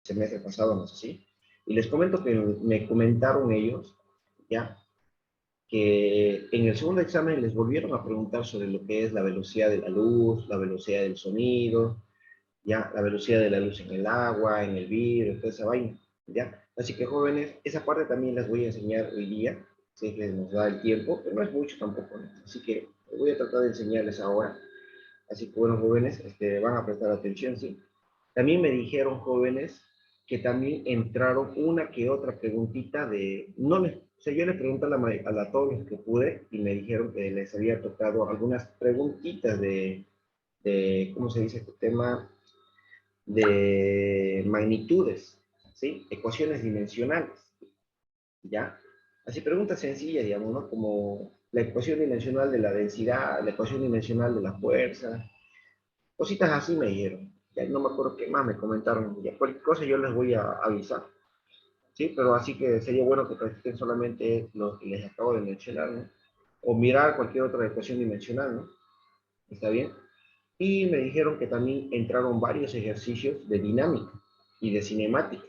semestre pasado, no sé si. Y les comento que me comentaron ellos, ya, que en el segundo examen les volvieron a preguntar sobre lo que es la velocidad de la luz, la velocidad del sonido, ya, la velocidad de la luz en el agua, en el vidrio, toda esa vaina, ya. Así que jóvenes, esa parte también las voy a enseñar hoy día, sé que nos da el tiempo, pero no es mucho tampoco, ¿no? Así que voy a tratar de enseñarles ahora. Así que bueno, jóvenes, van a prestar atención, ¿sí? También me dijeron, jóvenes, que también entraron una que otra preguntita de, no les, o sea, yo le pregunté a todos los que pude y me dijeron que les había tocado algunas preguntitas ¿cómo se dice este tema? De magnitudes, ¿sí? Ecuaciones dimensionales, ¿ya? Así preguntas sencillas, digamos, ¿no? Como la ecuación dimensional de la densidad, la ecuación dimensional de la fuerza, cositas así me dijeron. Ya no me acuerdo qué más me comentaron. Ya cualquier cosa yo les voy a avisar. ¿Sí? Pero así que sería bueno que practiquen solamente lo que les acabo de mencionar, ¿no? O mirar cualquier otra ecuación dimensional, ¿no? ¿Está bien? Y me dijeron que también entraron varios ejercicios de dinámica y de cinemática.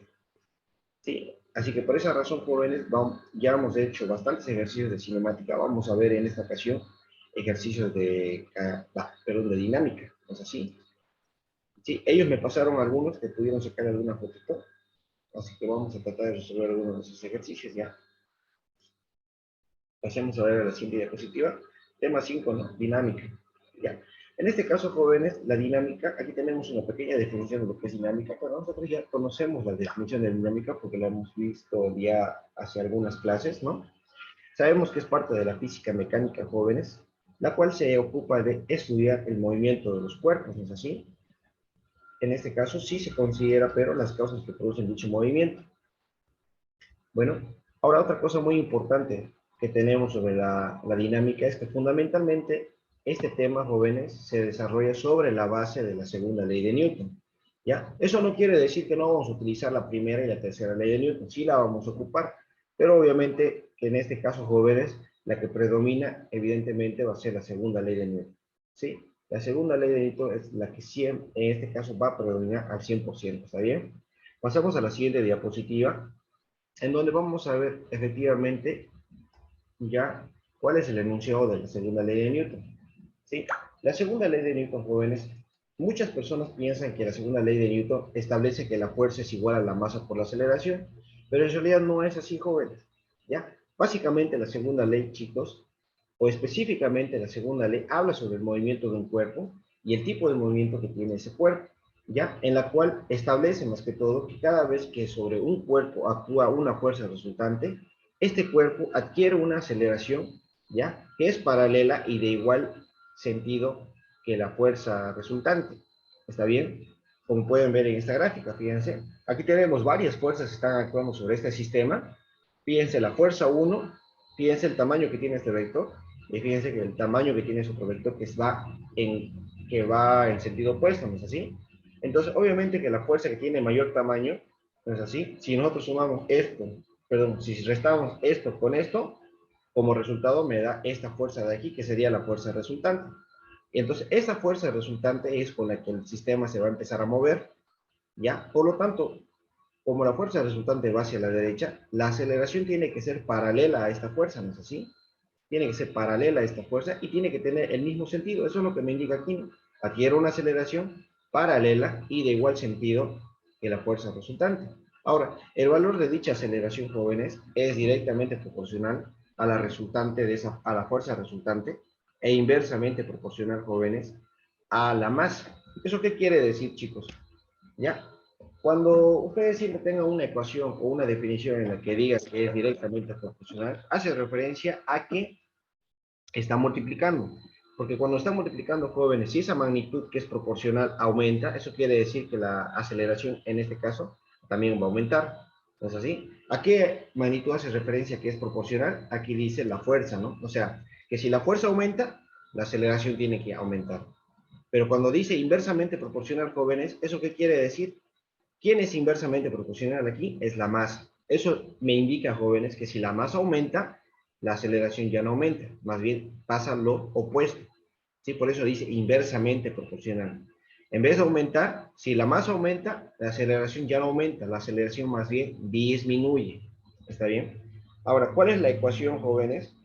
¿Sí? Así que por esa razón, jóvenes, ya hemos hecho bastantes ejercicios de cinemática. Vamos a ver en esta ocasión ejercicios de dinámica. ¿No es así? Sí, ellos me pasaron algunos que pudieron sacar alguna fotito, así que vamos a tratar de resolver algunos de esos ejercicios ya. Pasemos a ver a la siguiente diapositiva. Tema 5, ¿no? Dinámica. Ya. En este caso, jóvenes, la dinámica, aquí tenemos una pequeña definición de lo que es dinámica, pero nosotros ya conocemos la definición de dinámica porque la hemos visto ya hace algunas clases, ¿no? Sabemos que es parte de la física mecánica, jóvenes, la cual se ocupa de estudiar el movimiento de los cuerpos, ¿no es así? En este caso sí se considera, pero las causas que producen dicho movimiento. Bueno, ahora otra cosa muy importante que tenemos sobre la dinámica es que fundamentalmente este tema, jóvenes, se desarrolla sobre la base de la segunda ley de Newton. ¿Ya? Eso no quiere decir que no vamos a utilizar la primera y la tercera ley de Newton, sí la vamos a ocupar, pero obviamente que en este caso, jóvenes, la que predomina evidentemente va a ser la segunda ley de Newton. ¿Sí? La segunda ley de Newton es la que siempre, en este caso va a predominar al 100%, ¿está bien? Pasamos a la siguiente diapositiva, en donde vamos a ver efectivamente ya cuál es el enunciado de la segunda ley de Newton. ¿Sí? La segunda ley de Newton, jóvenes, muchas personas piensan que la segunda ley de Newton establece que la fuerza es igual a la masa por la aceleración, pero en realidad no es así, jóvenes. ¿Ya? Básicamente la segunda ley, chicos, o específicamente la segunda ley, habla sobre el movimiento de un cuerpo y el tipo de movimiento que tiene ese cuerpo, ¿ya? En la cual establece más que todo que cada vez que sobre un cuerpo actúa una fuerza resultante, este cuerpo adquiere una aceleración, ¿ya? Que es paralela y de igual sentido que la fuerza resultante. ¿Está bien? Como pueden ver en esta gráfica, fíjense. Aquí tenemos varias fuerzas que están actuando sobre este sistema. Fíjense la fuerza 1, fíjense el tamaño que tiene este vector, y fíjense que el tamaño que tiene su otro vector que va en sentido opuesto, ¿no es así? Entonces, obviamente que la fuerza que tiene mayor tamaño, ¿no es así? Si nosotros sumamos esto, perdón, si restamos esto con esto, como resultado me da esta fuerza de aquí, que sería la fuerza resultante. Y entonces, esa fuerza resultante es con la que el sistema se va a empezar a mover, ¿ya? Por lo tanto, como la fuerza resultante va hacia la derecha, la aceleración tiene que ser paralela a esta fuerza, ¿no es así? Tiene que ser paralela a esta fuerza y tiene que tener el mismo sentido. Eso es lo que me indica aquí, ¿no? Adquiere una aceleración paralela y de igual sentido que la fuerza resultante. Ahora, el valor de dicha aceleración, jóvenes, es directamente proporcional a la resultante a la fuerza resultante e inversamente proporcional, jóvenes, a la masa. ¿Eso qué quiere decir, chicos? ¿Ya? Cuando ustedes siempre tengan una ecuación o una definición en la que diga que es directamente proporcional, hace referencia a que está multiplicando. Porque cuando está multiplicando, jóvenes, si esa magnitud que es proporcional aumenta, eso quiere decir que la aceleración en este caso también va a aumentar. ¿No es así? ¿A qué magnitud hace referencia que es proporcional? Aquí dice la fuerza, ¿no? O sea, que si la fuerza aumenta, la aceleración tiene que aumentar. Pero cuando dice inversamente proporcional, jóvenes, ¿eso qué quiere decir? ¿Quién es inversamente proporcional aquí? Es la masa. Eso me indica, jóvenes, que si la masa aumenta, la aceleración ya no aumenta, más bien pasa lo opuesto. ¿Sí? Por eso dice inversamente proporcional. En vez de aumentar, si la masa aumenta, la aceleración ya no aumenta, la aceleración más bien disminuye. ¿Está bien? Ahora, ¿cuál es la ecuación, jóvenes?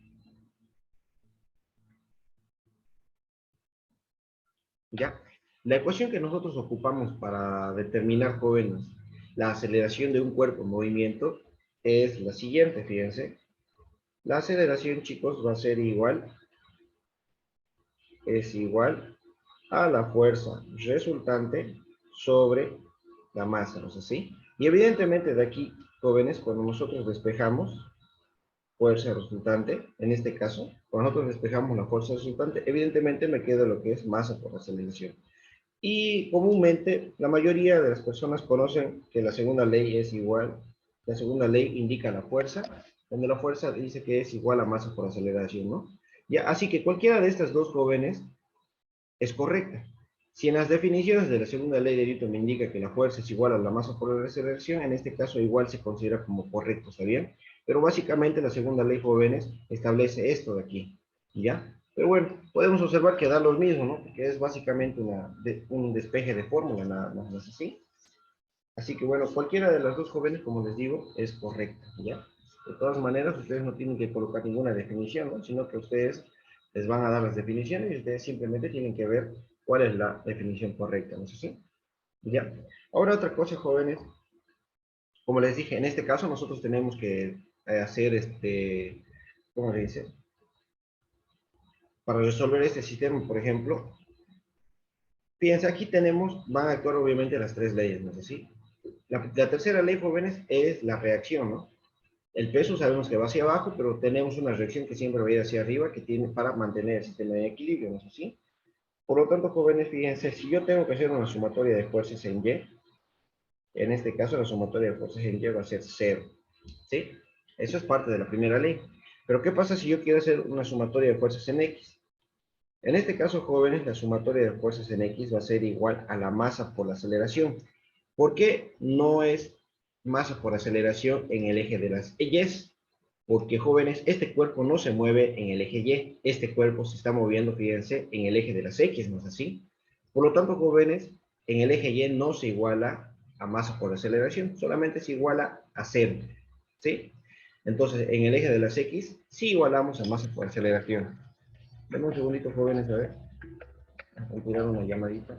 ¿Ya? La ecuación que nosotros ocupamos para determinar, jóvenes, la aceleración de un cuerpo en movimiento es la siguiente, fíjense. La aceleración, chicos, va a ser igual, es igual a la fuerza resultante sobre la masa, ¿no es así? Y evidentemente de aquí, jóvenes, cuando nosotros despejamos fuerza resultante, en este caso, cuando nosotros despejamos la fuerza resultante, evidentemente me queda lo que es masa por aceleración. Y comúnmente la mayoría de las personas conocen que la segunda ley es igual, la segunda ley indica la fuerza, donde la fuerza dice que es igual a masa por aceleración, ¿no? Ya, así que cualquiera de estas dos, jóvenes, es correcta. Si en las definiciones de la segunda ley de Newton me indica que la fuerza es igual a la masa por la aceleración, en este caso igual se considera como correcto, ¿está bien? Pero básicamente la segunda ley, jóvenes, establece esto de aquí, ¿ya? Pero bueno, podemos observar que da lo mismo, ¿no? Que es básicamente un despeje de fórmula, nada más así. Así que bueno, cualquiera de las dos, jóvenes, como les digo, es correcta, ¿ya? De todas maneras, ustedes no tienen que colocar ninguna definición, ¿no? Sino que ustedes les van a dar las definiciones y ustedes simplemente tienen que ver cuál es la definición correcta, ¿no es así? ¿Ya? Ahora otra cosa, jóvenes, como les dije, en este caso nosotros tenemos que hacer ¿cómo se dice? Para resolver este sistema, por ejemplo, fíjense, aquí tenemos, van a actuar obviamente las tres leyes, ¿no es así? La tercera ley, jóvenes, es la reacción, ¿no? El peso sabemos que va hacia abajo, pero tenemos una reacción que siempre va a ir hacia arriba, que tiene para mantener el sistema en equilibrio, ¿no es así? Por lo tanto, jóvenes, fíjense, si yo tengo que hacer una sumatoria de fuerzas en Y, en este caso la sumatoria de fuerzas en Y va a ser cero, ¿sí? Eso es parte de la primera ley. Pero ¿qué pasa si yo quiero hacer una sumatoria de fuerzas en X? En este caso, jóvenes, la sumatoria de fuerzas en X va a ser igual a la masa por la aceleración. ¿Por qué no es masa por aceleración en el eje de las Y's? Porque, jóvenes, este cuerpo no se mueve en el eje Y, este cuerpo se está moviendo, fíjense, en el eje de las X, ¿no es así? Por lo tanto, jóvenes, en el eje Y no se iguala a masa por aceleración, solamente se iguala a cero, ¿sí? Entonces, en el eje de las X, sí igualamos a masa por aceleración. Dame un segundito, jóvenes, a ver. Voy a tirar una llamadita.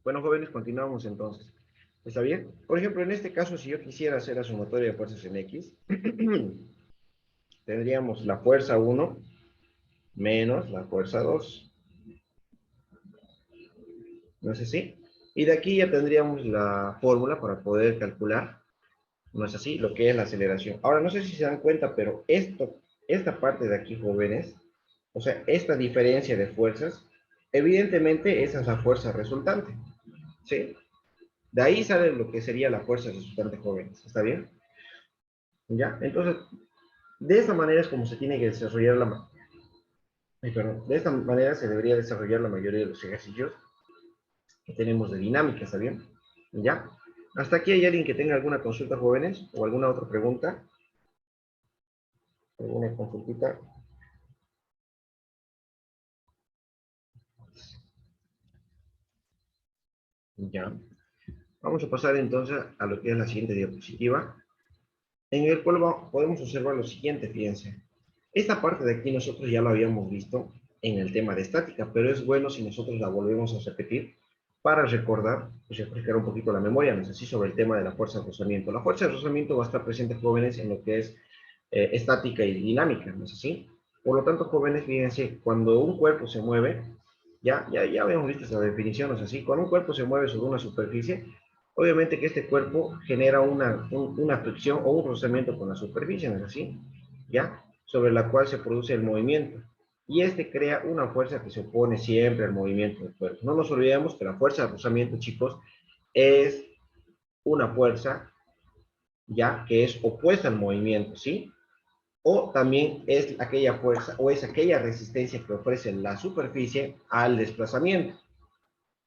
Bueno, jóvenes, continuamos entonces. ¿Está bien? Por ejemplo, en este caso, si yo quisiera hacer la sumatoria de fuerzas en X, tendríamos la fuerza 1 menos la fuerza 2. ¿No es así? Y de aquí ya tendríamos la fórmula para poder calcular, ¿no es así? Lo que es la aceleración. Ahora, no sé si se dan cuenta, pero esta parte de aquí, jóvenes, o sea, esta diferencia de fuerzas, evidentemente esa es la fuerza resultante, ¿sí? De ahí sale lo que sería la fuerza resultante, jóvenes. ¿Está bien? ¿Ya? Entonces, de esta manera es como se tiene que desarrollar de esta manera se debería desarrollar la mayoría de los ejercicios que tenemos de dinámica, ¿está bien? ¿Ya? Hasta aquí hay alguien que tenga alguna consulta, jóvenes, o alguna otra pregunta, alguna consultita. Ya. Vamos a pasar entonces a lo que es la siguiente diapositiva, en el cual podemos observar lo siguiente, fíjense. Esta parte de aquí nosotros ya lo habíamos visto en el tema de estática, pero es bueno si nosotros la volvemos a repetir para recordar, pues refrescar un poquito la memoria, no sé si sobre el tema de la fuerza de rozamiento. La fuerza de rozamiento va a estar presente, jóvenes, en lo que es estática y dinámica, ¿no es así? Por lo tanto, jóvenes, fíjense, cuando un cuerpo se mueve, ya habíamos visto esa definición, ¿no es así? Cuando un cuerpo se mueve sobre una superficie, obviamente que este cuerpo genera una fricción o un rozamiento con la superficie, ¿no es así? ¿Ya? Sobre la cual se produce el movimiento. Y este crea una fuerza que se opone siempre al movimiento del cuerpo. No nos olvidemos que la fuerza de rozamiento, chicos, es una fuerza, ya, que es opuesta al movimiento, ¿sí? O también es aquella fuerza, o es aquella resistencia que ofrece la superficie al desplazamiento.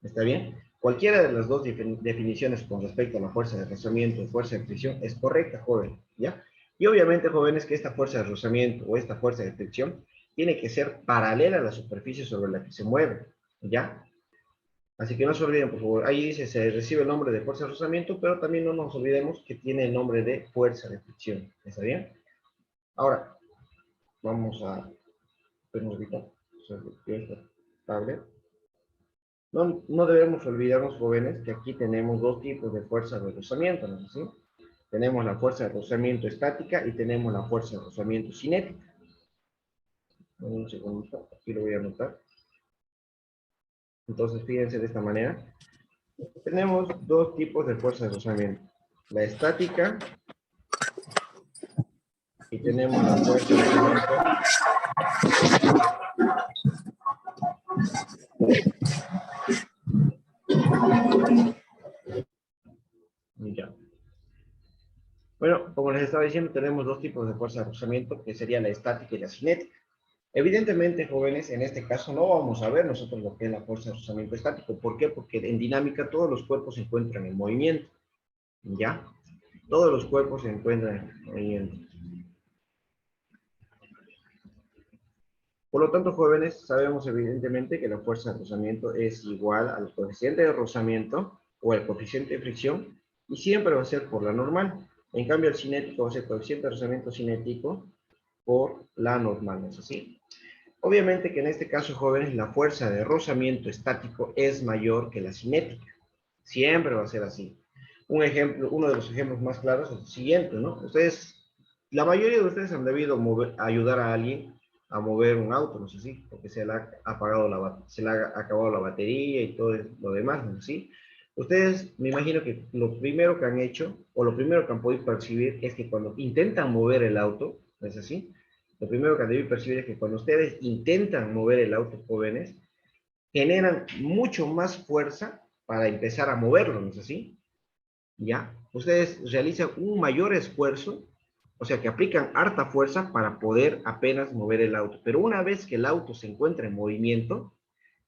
¿Está bien? Cualquiera de las dos definiciones con respecto a la fuerza de rozamiento y fuerza de fricción es correcta, joven, ¿ya? Y obviamente, jóvenes, que esta fuerza de rozamiento o esta fuerza de fricción tiene que ser paralela a la superficie sobre la que se mueve, ¿ya? Así que no se olviden, por favor. Ahí dice, se recibe el nombre de fuerza de rozamiento, pero también no nos olvidemos que tiene el nombre de fuerza de fricción. ¿Está bien? Ahora, vamos a vernos ahorita sobre esta tablet. No debemos olvidarnos, jóvenes, que aquí tenemos dos tipos de fuerza de rozamiento, ¿no es así? Tenemos la fuerza de rozamiento estática y tenemos la fuerza de rozamiento cinética. Un segundito, aquí lo voy a anotar. Entonces, fíjense de esta manera. Tenemos dos tipos de fuerza de rozamiento. La estática y tenemos la fuerza de rozamiento. Ya. Bueno, como les estaba diciendo, tenemos dos tipos de fuerza de rozamiento, que sería la estática y la cinética. Evidentemente, jóvenes, en este caso no vamos a ver nosotros lo que es la fuerza de rozamiento estático. ¿Por qué? Porque en dinámica todos los cuerpos se encuentran en movimiento. ¿Ya? Todos los cuerpos se encuentran en movimiento. Por lo tanto, jóvenes, sabemos evidentemente que la fuerza de rozamiento es igual al coeficiente de rozamiento o al coeficiente de fricción, y siempre va a ser por la normal. En cambio, el cinético va a ser coeficiente de rozamiento cinético por la normal, ¿no es así? Obviamente que en este caso, jóvenes, la fuerza de rozamiento estático es mayor que la cinética. Siempre va a ser así. Un ejemplo, uno de los ejemplos más claros es el siguiente, ¿no? Ustedes, la mayoría de ustedes han debido ayudar a alguien a mover un auto, no sé si, porque se le ha apagado se le ha acabado la batería y todo lo demás, ¿no? ¿Sí? Ustedes, me imagino que lo primero que han hecho, o lo primero que han podido percibir, es que cuando intentan mover el auto, ¿no es así? Lo primero que han debido percibir es que cuando ustedes intentan mover el auto, jóvenes, generan mucho más fuerza para empezar a moverlo, ¿no es así? ¿Ya? Ustedes realizan un mayor esfuerzo, o sea que aplican harta fuerza para poder apenas mover el auto. Pero una vez que el auto se encuentra en movimiento,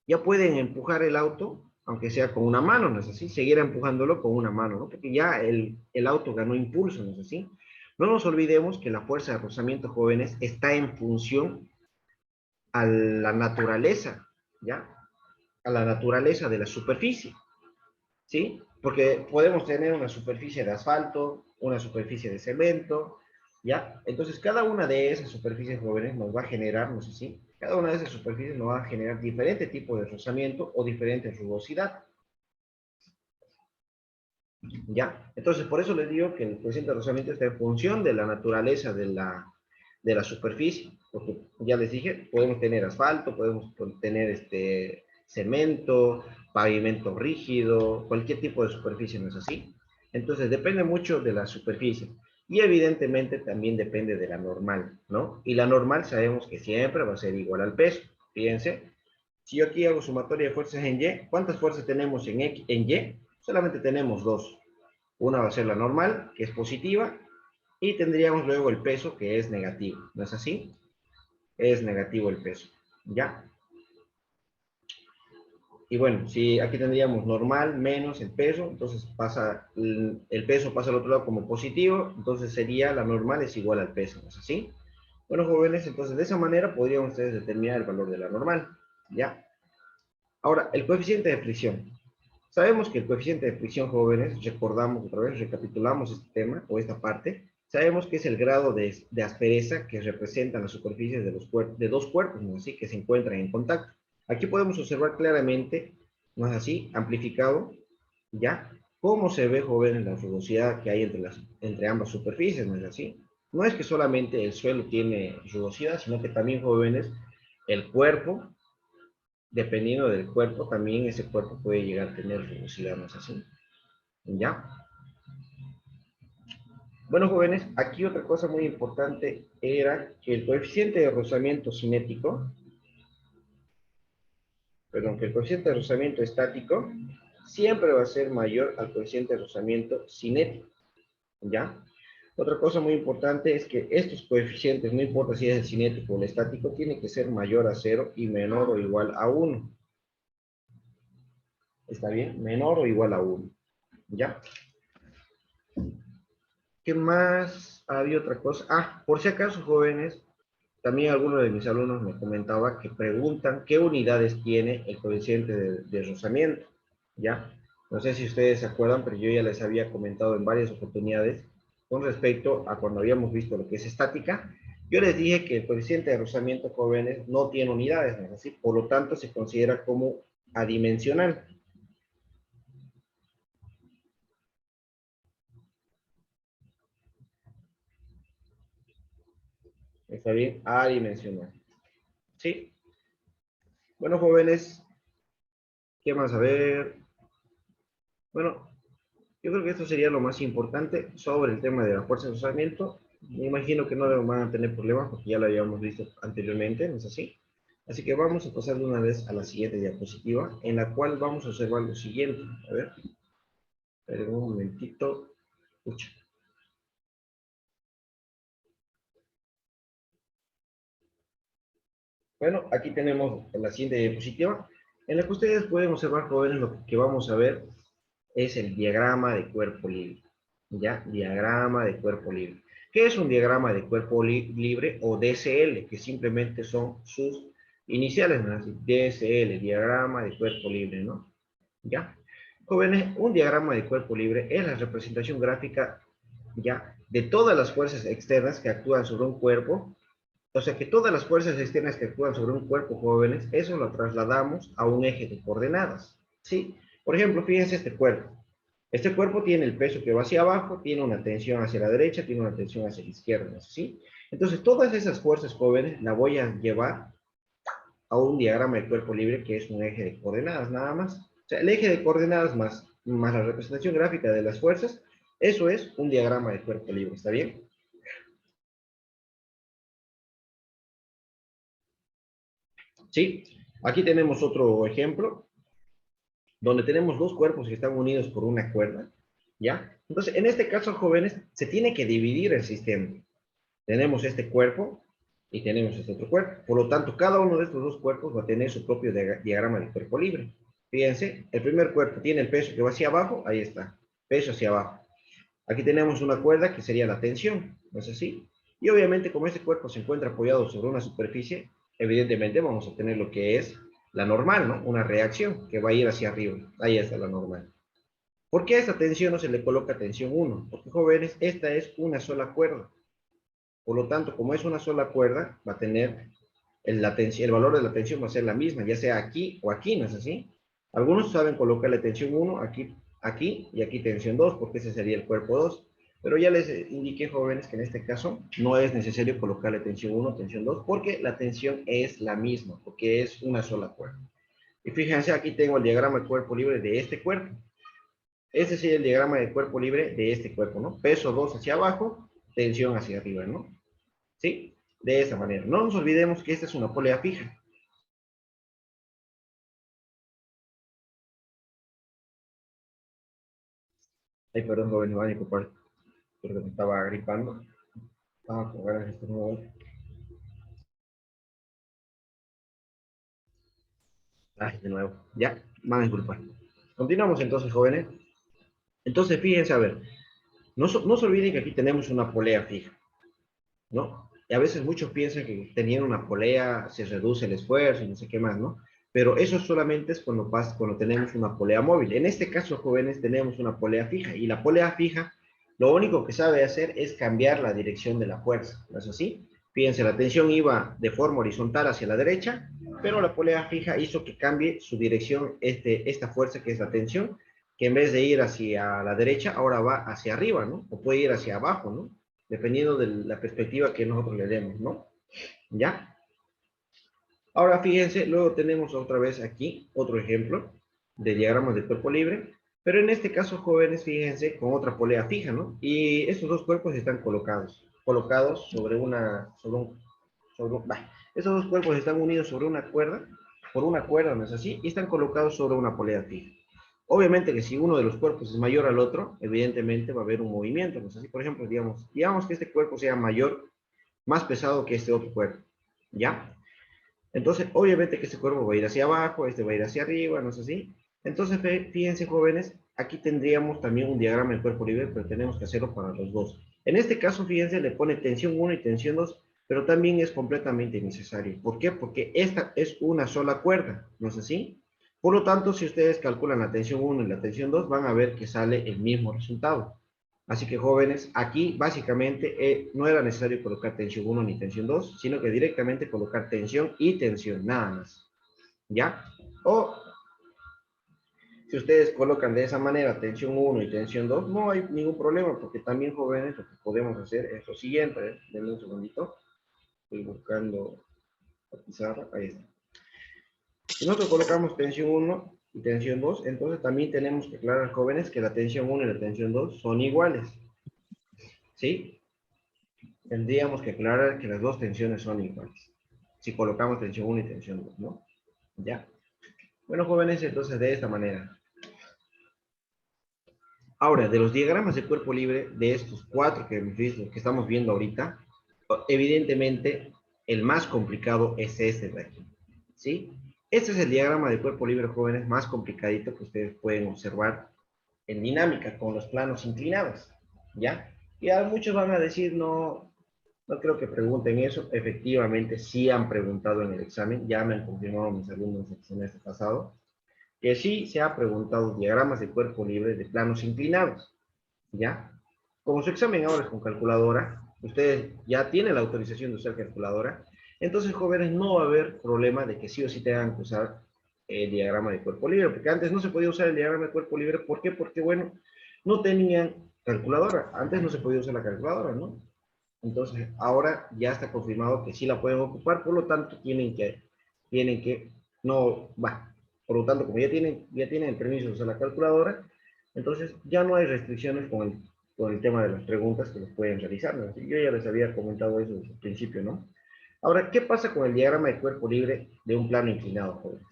ya pueden empujar el auto, aunque sea con una mano, ¿no es así? Seguir empujándolo con una mano, ¿no? Porque ya el auto ganó impulso, ¿no es así? No nos olvidemos que la fuerza de rozamiento, jóvenes, está en función a la naturaleza, ¿ya? A la naturaleza de la superficie. ¿Sí? Porque podemos tener una superficie de asfalto, una superficie de cemento, ¿ya? Entonces, cada una de esas superficies, jóvenes, nos va a generar, no sé si, cada una de esas superficies nos va a generar diferente tipo de rozamiento o diferente rugosidad, ¿ya? Entonces, por eso les digo que el coeficiente de rozamiento está en función de la naturaleza de la superficie, porque ya les dije, podemos tener asfalto, podemos tener cemento, pavimento rígido, cualquier tipo de superficie, ¿no es así? Entonces, depende mucho de la superficie. Y evidentemente también depende de la normal, ¿no? Y la normal sabemos que siempre va a ser igual al peso. Fíjense, si yo aquí hago sumatoria de fuerzas en Y, ¿cuántas fuerzas tenemos en Y? Solamente tenemos dos. Una va a ser la normal, que es positiva, y tendríamos luego el peso, que es negativo. ¿No es así? Es negativo el peso. ¿Ya? Y bueno, si aquí tendríamos normal menos el peso, entonces pasa, el peso pasa al otro lado como positivo, entonces sería la normal es igual al peso, ¿no es así? Bueno, jóvenes, entonces de esa manera podrían ustedes determinar el valor de la normal, ¿ya? Ahora, el coeficiente de fricción. Sabemos que el coeficiente de fricción, jóvenes, recordamos otra vez, recapitulamos este tema o esta parte, sabemos que es el grado de aspereza que representan las superficies de, de dos cuerpos, ¿no es así?, que se encuentran en contacto. Aquí podemos observar claramente, ¿no es así?, amplificado, ¿ya? Cómo se ve, jóvenes, la rugosidad que hay entre ambas superficies, ¿no es así? No es que solamente el suelo tiene rugosidad, sino que también, jóvenes, el cuerpo, dependiendo del cuerpo, también ese cuerpo puede llegar a tener rugosidad, ¿no es así? ¿Ya? Bueno, jóvenes, aquí otra cosa muy importante era que el coeficiente de rozamiento cinético, perdón, que el coeficiente de rozamiento estático siempre va a ser mayor al coeficiente de rozamiento cinético, ¿ya? Otra cosa muy importante es que estos coeficientes, no importa si es el cinético o el estático, tiene que ser mayor a 0 y menor o igual a 1. ¿Está bien? Menor o igual a 1. ¿Ya? ¿Qué más? Había otra cosa. Ah, por si acaso, jóvenes, también algunos de mis alumnos me comentaba que preguntan qué unidades tiene el coeficiente de rozamiento. ¿Ya? No sé si ustedes se acuerdan, pero yo ya les había comentado en varias oportunidades con respecto a cuando habíamos visto lo que es estática. Yo les dije que el coeficiente de rozamiento, jóvenes, no tiene unidades, ¿no es así? Por lo tanto, se considera como adimensional. ¿Está bien? Adimensional. ¿Sí? Bueno, jóvenes, ¿qué más? A ver. Bueno, yo creo que esto sería lo más importante sobre el tema de la fuerza de rozamiento. Me imagino que no van a tener problemas porque ya lo habíamos visto anteriormente, ¿no es así? Así que vamos a pasar de una vez a la siguiente diapositiva, en la cual vamos a observar lo siguiente. A ver, esperen un momentito. Ucha. Bueno, aquí tenemos la siguiente diapositiva, en la que ustedes pueden observar, jóvenes, lo que vamos a ver es el diagrama de cuerpo libre. ¿Ya? Diagrama de cuerpo libre. ¿Qué es un diagrama de cuerpo libre o DSL? Que simplemente son sus iniciales, ¿no? Así, DSL, diagrama de cuerpo libre, ¿no? ¿Ya? Jóvenes, un diagrama de cuerpo libre es la representación gráfica, ¿ya? De todas las fuerzas externas que actúan sobre un cuerpo. O sea que todas las fuerzas externas que actúan sobre un cuerpo, jóvenes, eso lo trasladamos a un eje de coordenadas, ¿sí? Por ejemplo, fíjense este cuerpo. Este cuerpo tiene el peso que va hacia abajo, tiene una tensión hacia la derecha, tiene una tensión hacia la izquierda, ¿sí? Entonces, todas esas fuerzas, jóvenes, la voy a llevar a un diagrama de cuerpo libre que es un eje de coordenadas, nada más. O sea, el eje de coordenadas más la representación gráfica de las fuerzas, eso es un diagrama de cuerpo libre, ¿está bien? Sí. Aquí tenemos otro ejemplo donde tenemos dos cuerpos que están unidos por una cuerda, ¿ya? Entonces, en este caso, jóvenes, se tiene que dividir el sistema. Tenemos este cuerpo y tenemos este otro cuerpo. Por lo tanto, cada uno de estos dos cuerpos va a tener su propio diagrama de cuerpo libre. Fíjense, el primer cuerpo tiene el peso que va hacia abajo, ahí está, peso hacia abajo. Aquí tenemos una cuerda que sería la tensión, ¿no es así? Y obviamente, como este cuerpo se encuentra apoyado sobre una superficie, evidentemente vamos a tener lo que es la normal, ¿no? Una reacción que va a ir hacia arriba. Ahí está la normal. ¿Por qué a esta tensión no se le coloca tensión 1? Porque, jóvenes, esta es una sola cuerda. Por lo tanto, como es una sola cuerda, va a tener el valor de la tensión va a ser la misma, ya sea aquí o aquí, ¿no es así? Algunos saben colocarle tensión 1 aquí, aquí y aquí tensión 2, porque ese sería el cuerpo 2. Pero ya les indiqué, jóvenes, que en este caso no es necesario colocarle tensión 1, tensión 2, porque la tensión es la misma, porque es una sola cuerda. Y fíjense, aquí tengo el diagrama de cuerpo libre de este cuerpo. Este sería el diagrama de cuerpo libre de este cuerpo, ¿no? Peso 2 hacia abajo, tensión hacia arriba, ¿no? ¿Sí? De esa manera. No nos olvidemos que esta es una polea fija. Ay, perdón, joven Iván, y porque me estaba gripando. Ah, con ganas de estornudar. Ay, de nuevo. Ya, van a disculpar. Continuamos entonces, jóvenes. Entonces, fíjense, a ver, no se olviden que aquí tenemos una polea fija, ¿no? Y a veces muchos piensan que teniendo una polea se reduce el esfuerzo y no sé qué más, ¿no? Pero eso solamente es cuando tenemos una polea móvil. En este caso, jóvenes, tenemos una polea fija. Y la polea fija, lo único que sabe hacer es cambiar la dirección de la fuerza. ¿No es así? Fíjense, la tensión iba de forma horizontal hacia la derecha, pero la polea fija hizo que cambie su dirección, esta fuerza que es la tensión, que en vez de ir hacia la derecha, ahora va hacia arriba, ¿no? O puede ir hacia abajo, ¿no? Dependiendo de la perspectiva que nosotros le demos, ¿no? ¿Ya? Ahora fíjense, luego tenemos otra vez aquí otro ejemplo de diagramas de cuerpo libre, pero en este caso, jóvenes, fíjense, con otra polea fija, ¿no? Y estos dos cuerpos están colocados sobre estos dos cuerpos están unidos sobre una cuerda, por una cuerda, ¿no es así? Y están colocados sobre una polea fija. Obviamente que si uno de los cuerpos es mayor al otro, evidentemente va a haber un movimiento. ¿No? Así, por ejemplo, digamos que este cuerpo sea mayor, más pesado que este otro cuerpo, ¿ya? Entonces, obviamente que este cuerpo va a ir hacia abajo, este va a ir hacia arriba, no es así. Entonces, fíjense, jóvenes, aquí tendríamos también un diagrama del cuerpo libre, pero tenemos que hacerlo para los dos. En este caso, fíjense, le pone tensión 1 y tensión 2, pero también es completamente innecesario. ¿Por qué? Porque esta es una sola cuerda, ¿no es así? Por lo tanto, si ustedes calculan la tensión 1 y la tensión 2, van a ver que sale el mismo resultado. Así que jóvenes, aquí básicamente no era necesario colocar tensión 1 ni tensión 2, sino que directamente colocar tensión y tensión, nada más. ¿Ya? O si ustedes colocan de esa manera tensión 1 y tensión 2, no hay ningún problema, porque también jóvenes lo que podemos hacer es lo siguiente. Denme un segundito. Estoy buscando la pizarra, ahí está. Si nosotros colocamos tensión 1 y tensión 2, entonces también tenemos que aclarar, jóvenes, que la tensión 1 y la tensión 2 son iguales. ¿Sí? Tendríamos que aclarar que las dos tensiones son iguales. Si colocamos tensión 1 y tensión 2, ¿no? ¿Ya? Bueno, jóvenes, entonces de esta manera. Ahora, de los diagramas de cuerpo libre, de estos cuatro que estamos viendo ahorita, evidentemente el más complicado es este de aquí. ¿Sí? Este es el diagrama de cuerpo libre, jóvenes, más complicadito que ustedes pueden observar en dinámica con los planos inclinados. ¿Ya? Y a muchos van a decir, no, no creo que pregunten eso. Efectivamente, sí han preguntado en el examen. Ya me han confirmado mis alumnos del semestre pasado que sí se ha preguntado diagramas de cuerpo libre de planos inclinados. ¿Ya? Como su examen ahora es con calculadora, ustedes ya tienen la autorización de usar calculadora, entonces, jóvenes, no va a haber problema de que sí o sí tengan que usar el diagrama de cuerpo libre, porque antes no se podía usar el diagrama de cuerpo libre. ¿Por qué? Porque, bueno, no tenían calculadora. Antes no se podía usar la calculadora, ¿no? Entonces, ahora ya está confirmado que sí la pueden ocupar, por lo tanto, no, va, por lo tanto, como ya tienen el permiso de usar la calculadora, entonces ya no hay restricciones con el tema de las preguntas que les pueden realizar, ¿no? Yo ya les había comentado eso desde el principio, ¿no? Ahora, ¿qué pasa con el diagrama de cuerpo libre de un plano inclinado, jóvenes?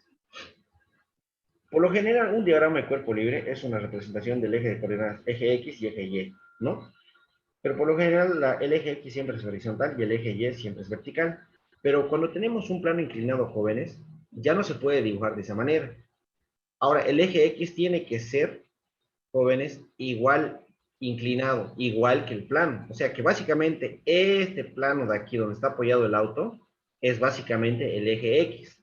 Por lo general, un diagrama de cuerpo libre es una representación del eje de coordenadas, eje X y eje Y, ¿no? Pero por lo general el eje X siempre es horizontal y el eje Y siempre es vertical. Pero cuando tenemos un plano inclinado, jóvenes, ya no se puede dibujar de esa manera. Ahora, el eje X tiene que ser, jóvenes, igual inclinado, igual que el plano. O sea que básicamente este plano de aquí donde está apoyado el auto es básicamente el eje X.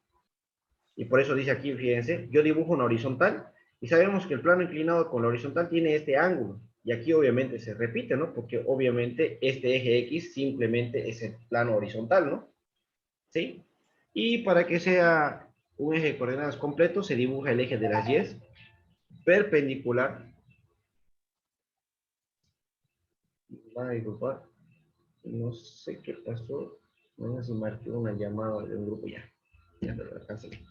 Y por eso dice aquí, fíjense, yo dibujo una horizontal y sabemos que el plano inclinado con la horizontal tiene este ángulo. Y aquí obviamente se repite, ¿no? Porque obviamente este eje X simplemente es el plano horizontal, ¿no? ¿Sí? Y para que sea un eje de coordenadas completo, se dibuja el eje de las Y perpendicular. Van a disculpar, no sé qué pasó. No sé si marqué una llamada de un grupo ya. Ya te lo cancelé.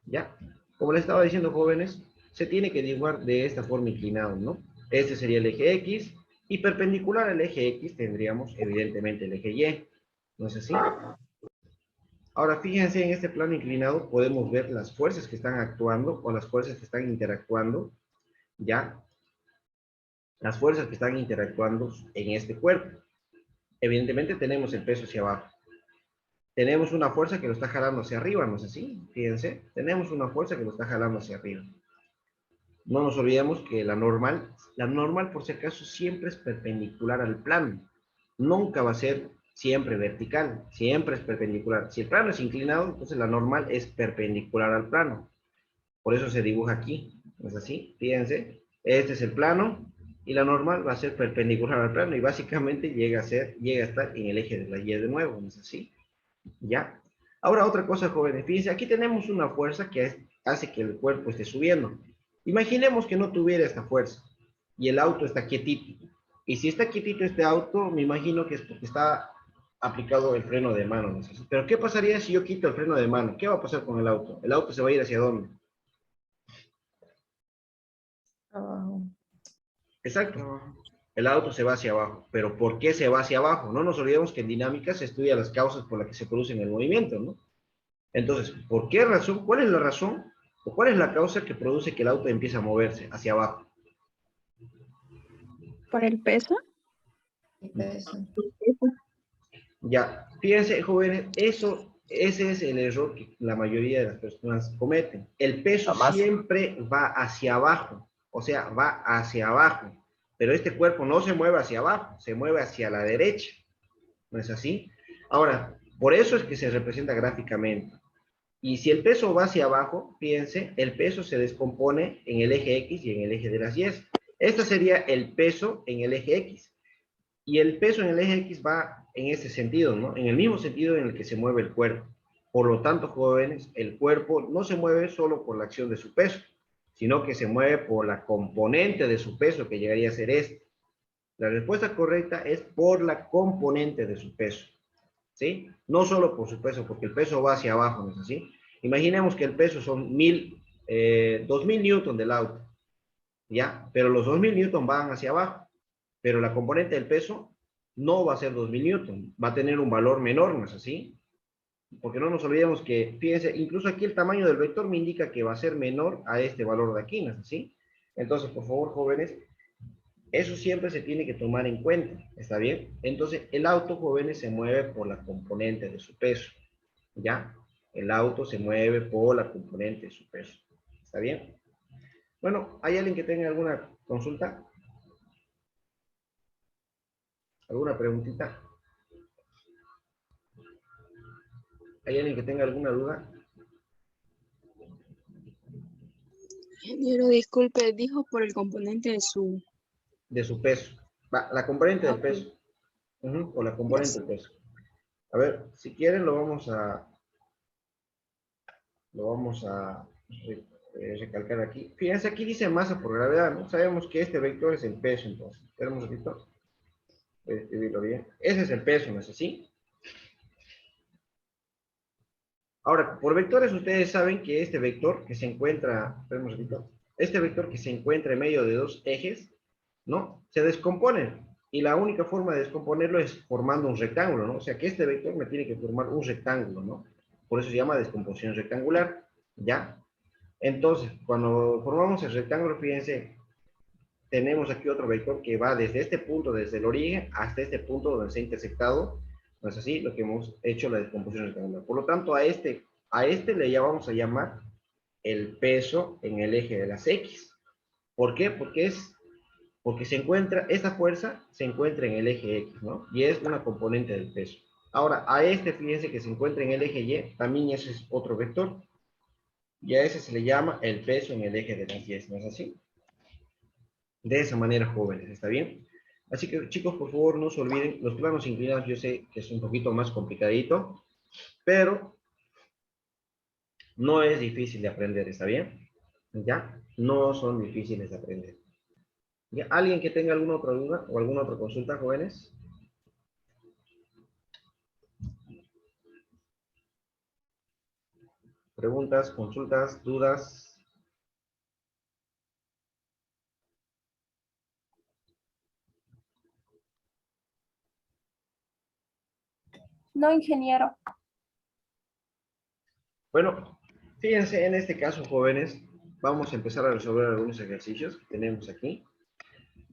¿Ya? Como les estaba diciendo, jóvenes, se tiene que dibujar de esta forma inclinado, ¿no? Este sería el eje X, y perpendicular al eje X tendríamos, evidentemente, el eje Y. ¿No es así? Ahora, fíjense, en este plano inclinado podemos ver las fuerzas que están actuando o las fuerzas que están interactuando, ¿ya? Las fuerzas que están interactuando en este cuerpo. Evidentemente tenemos el peso hacia abajo. Tenemos una fuerza que lo está jalando hacia arriba, ¿no es así? Fíjense, tenemos una fuerza que lo está jalando hacia arriba. No nos olvidemos que la normal por si acaso siempre es perpendicular al plano. Nunca va a ser siempre vertical, siempre es perpendicular. Si el plano es inclinado, entonces la normal es perpendicular al plano. Por eso se dibuja aquí, ¿no es así? Fíjense, este es el plano y la normal va a ser perpendicular al plano y básicamente llega a estar en el eje de la Y de nuevo, ¿no es así? ¿Ya? Ahora otra cosa, jóvenes, fíjense, aquí tenemos una fuerza que hace que el cuerpo esté subiendo. Imaginemos que no tuviera esta fuerza y el auto está quietito. Y si está quietito este auto, me imagino que es porque está aplicado el freno de mano, ¿no? Pero ¿qué pasaría si yo quito el freno de mano? ¿Qué va a pasar con el auto? El auto se va a ir hacia dónde. Abajo. Exacto. El auto se va hacia abajo. ¿Pero por qué se va hacia abajo? No nos olvidemos que en dinámica se estudia las causas por las que se producen el movimiento, ¿no? Entonces, ¿por qué razón? ¿Cuál es la razón ¿O cuál es la causa que produce que el auto empiece a moverse hacia abajo? ¿Por el peso? El peso. Ya, fíjense, jóvenes, ese es el error que la mayoría de las personas cometen. El peso siempre va hacia abajo, o sea, va hacia abajo, pero este cuerpo no se mueve hacia abajo, se mueve hacia la derecha, ¿no es así? Ahora, por eso es que se representa gráficamente. Y si el peso va hacia abajo, fíjense, el peso se descompone en el eje X y en el eje de las Y. Este sería el peso en el eje X. Y el peso en el eje X va en ese sentido, ¿no? En el mismo sentido en el que se mueve el cuerpo. Por lo tanto, jóvenes, el cuerpo no se mueve solo por la acción de su peso, sino que se mueve por la componente de su peso, que llegaría a ser este. La respuesta correcta es por la componente de su peso, ¿sí? No solo por su peso, porque el peso va hacia abajo, ¿no es así? Imaginemos que el peso son 2000 newton del auto, ¿ya? Pero los 2000 newton van hacia abajo, pero la componente del peso no va a ser 2000 newton, va a tener un valor menor, ¿no es así? Porque no nos olvidemos que, fíjense, incluso aquí el tamaño del vector me indica que va a ser menor a este valor de aquí, ¿no es así? Entonces, por favor, jóvenes, eso siempre se tiene que tomar en cuenta, ¿está bien? Entonces, el auto, jóvenes, se mueve por la componente de su peso, ¿ya? El auto se mueve por la componente de su peso, ¿está bien? Bueno, ¿hay alguien que tenga alguna consulta? ¿Alguna preguntita? ¿Hay alguien que tenga alguna duda? Ingeniero, disculpe, dijo por el componente De su peso. Va, la componente del Ok, peso. O la componente yes. del peso. A ver, si quieren lo vamos a recalcar aquí. Fíjense, aquí dice masa por gravedad, ¿no? Sabemos que este vector es el peso, entonces. Espera un ratito. Voy a escribirlo bien. Ese es el peso, ¿no es así? Ahora, por vectores ustedes saben que este vector que se encuentra, espera un ratito, este vector que se encuentra en medio de dos ejes, ¿no? Se descompone. Y la única forma de descomponerlo es formando un rectángulo, ¿no? O sea que este vector me tiene que formar un rectángulo, ¿no? Por eso se llama descomposición rectangular, ¿ya? Entonces, cuando formamos el rectángulo, fíjense, tenemos aquí otro vector que va desde este punto, desde el origen, hasta este punto donde se ha intersectado, ¿no es así? Lo que hemos hecho la descomposición rectangular. Por lo tanto, a este le vamos a llamar el peso en el eje de las X. ¿Por qué? Porque esta fuerza se encuentra en el eje X, ¿no? Y es una componente del peso. Ahora, a este, fíjense que se encuentra en el eje Y, también ese es otro vector. Y a ese se le llama el peso en el eje de las Y, ¿no es así? De esa manera, jóvenes, ¿está bien? Así que, chicos, por favor, no se olviden, los planos inclinados yo sé que es un poquito más complicadito, pero no es difícil de aprender, ¿está bien? ¿Ya? No son difíciles de aprender. ¿Ya? ¿Alguien que tenga alguna otra duda o alguna otra consulta, jóvenes? Preguntas, consultas, dudas. No, ingeniero. Bueno, fíjense, en este caso, jóvenes, vamos a empezar a resolver algunos ejercicios que tenemos aquí.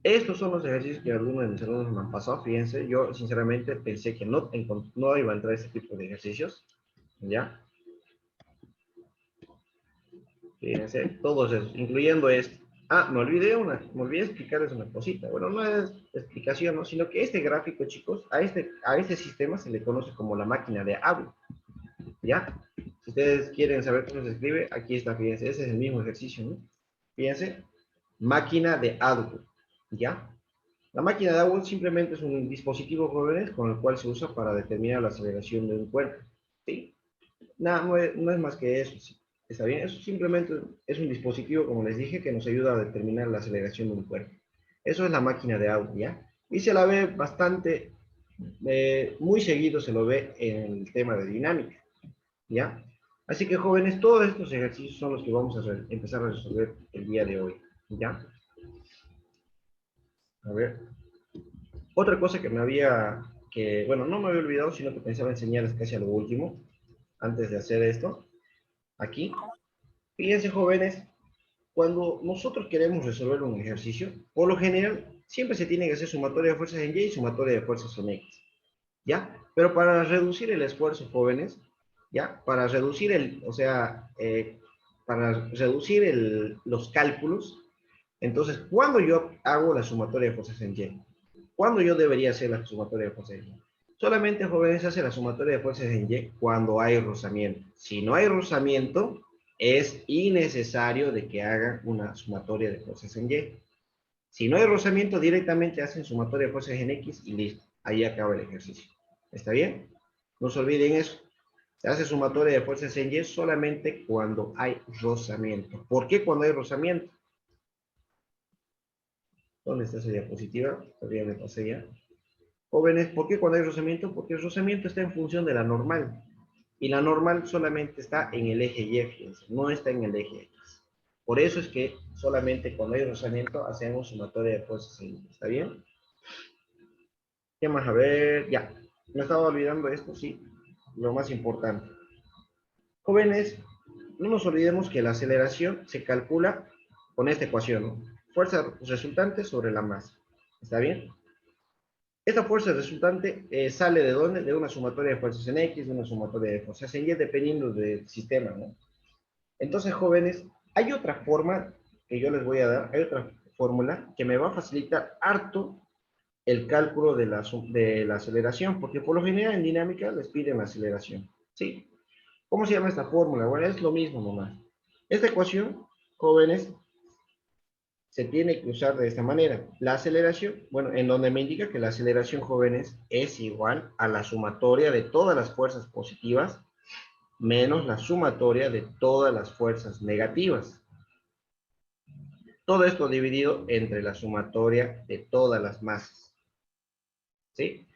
Estos son los ejercicios que algunos de mis alumnos me han pasado. Fíjense, yo sinceramente pensé que no iba a entrar este tipo de ejercicios. ¿Ya? Fíjense, todos esos, incluyendo este. Ah, me olvidé explicarles una cosita. Bueno, no es explicación, ¿no? Sino que este gráfico, chicos, a este sistema se le conoce como la máquina de Abel. ¿Ya? Si ustedes quieren saber cómo se escribe, aquí está, fíjense, ese es el mismo ejercicio, ¿no? Fíjense, máquina de Abel. ¿Ya? La máquina de Abel simplemente es un dispositivo, jóvenes, con el cual se usa para determinar la aceleración de un cuerpo. ¿Sí? Nada, no es más que eso, ¿sí? ¿Está bien? Eso simplemente es un dispositivo, como les dije, que nos ayuda a determinar la aceleración de un cuerpo. Eso es la máquina de Auto, ¿ya? Y se la ve bastante, muy seguido se lo ve en el tema de dinámica, ¿ya? Así que, jóvenes, todos estos ejercicios son los que vamos a empezar a resolver el día de hoy, ¿ya? A ver. Otra cosa bueno, no me había olvidado, sino que pensaba enseñarles casi a lo último, antes de hacer esto, aquí. Fíjense, jóvenes, cuando nosotros queremos resolver un ejercicio, por lo general, siempre se tiene que hacer sumatoria de fuerzas en Y y sumatoria de fuerzas en X. ¿Ya? Pero para reducir el esfuerzo, jóvenes, ¿ya? Para reducir para reducir los cálculos, entonces, ¿cuándo yo hago la sumatoria de fuerzas en Y? ¿Cuándo yo debería hacer la sumatoria de fuerzas en Y? Solamente, jóvenes, se hace la sumatoria de fuerzas en Y cuando hay rozamiento. Si no hay rozamiento, es innecesario de que hagan una sumatoria de fuerzas en Y. Si no hay rozamiento, directamente hacen sumatoria de fuerzas en X y listo. Ahí acaba el ejercicio. ¿Está bien? No se olviden eso. Se hace sumatoria de fuerzas en Y solamente cuando hay rozamiento. ¿Por qué cuando hay rozamiento? ¿Dónde está esa diapositiva? Todavía me pasé ya. Jóvenes, ¿por qué cuando hay rozamiento? Porque el rozamiento está en función de la normal. Y la normal solamente está en el eje Y, fíjense, no está en el eje X. Por eso es que solamente cuando hay rozamiento hacemos sumatoria de fuerzas en Y. ¿Está bien? ¿Qué más? A ver, ya. Me estaba olvidando esto, sí. Lo más importante. Jóvenes, no nos olvidemos que la aceleración se calcula con esta ecuación, ¿no? Fuerza resultante sobre la masa. ¿Está bien? Esta fuerza resultante sale ¿de dónde? De una sumatoria de fuerzas en X, de una sumatoria de fuerzas en Y, dependiendo del sistema, ¿no? Entonces, jóvenes, hay otra forma que yo les voy a dar, hay otra fórmula que me va a facilitar harto el cálculo de la aceleración, porque por lo general en dinámica les piden la aceleración, ¿sí? ¿Cómo se llama esta fórmula? Bueno, es lo mismo nomás. Esta ecuación, jóvenes, se tiene que usar de esta manera. La aceleración, bueno, en donde me indica que la aceleración, jóvenes, es igual a la sumatoria de todas las fuerzas positivas menos la sumatoria de todas las fuerzas negativas. Todo esto dividido entre la sumatoria de todas las masas. ¿Sí?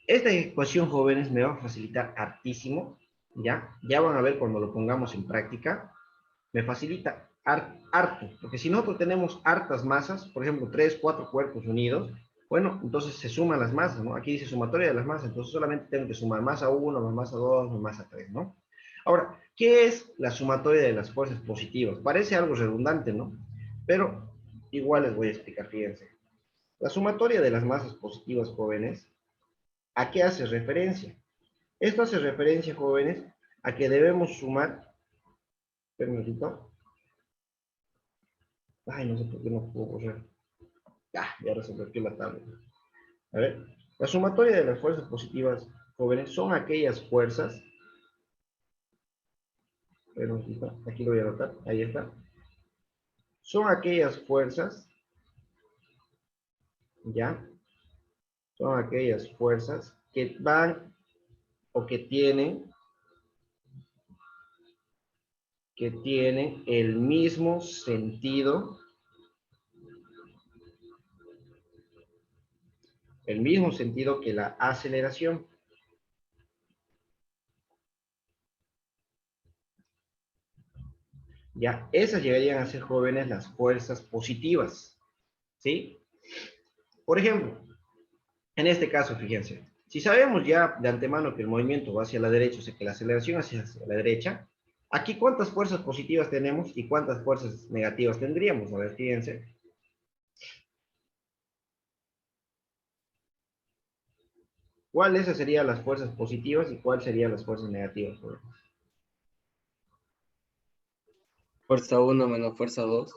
Esta ecuación, jóvenes, me va a facilitar hartísimo, ¿ya? Ya van a ver cuando lo pongamos en práctica. Me facilita harto, porque si nosotros tenemos hartas masas, por ejemplo, 3, 4 cuerpos unidos, bueno, entonces se suman las masas, ¿no? Aquí dice sumatoria de las masas, entonces solamente tengo que sumar masa 1, más masa 2, más masa 3, ¿no? Ahora, ¿qué es la sumatoria de las fuerzas positivas? Parece algo redundante, ¿no? Pero igual les voy a explicar, fíjense. La sumatoria de las masas positivas, jóvenes, ¿a qué hace referencia? Esto hace referencia, jóvenes, a que debemos sumar, esperen un momentito. Ay, no sé por qué no puedo borrar. Ya resolvió la tabla. A ver, la sumatoria de las fuerzas positivas, jóvenes, son aquellas fuerzas, esperen un momentito, aquí lo voy a anotar, ahí está. Son aquellas fuerzas, ¿ya? Son aquellas fuerzas que van o que tienen el mismo sentido que la aceleración. Ya, esas llegarían a ser, jóvenes, las fuerzas positivas, ¿sí? Por ejemplo, en este caso, fíjense, si sabemos ya de antemano que el movimiento va hacia la derecha, o sea que la aceleración hacia la derecha, aquí ¿cuántas fuerzas positivas tenemos y cuántas fuerzas negativas tendríamos? A ver, fíjense. ¿Cuáles serían las fuerzas positivas y cuáles serían las fuerzas negativas? Fuerza 1 menos fuerza 2.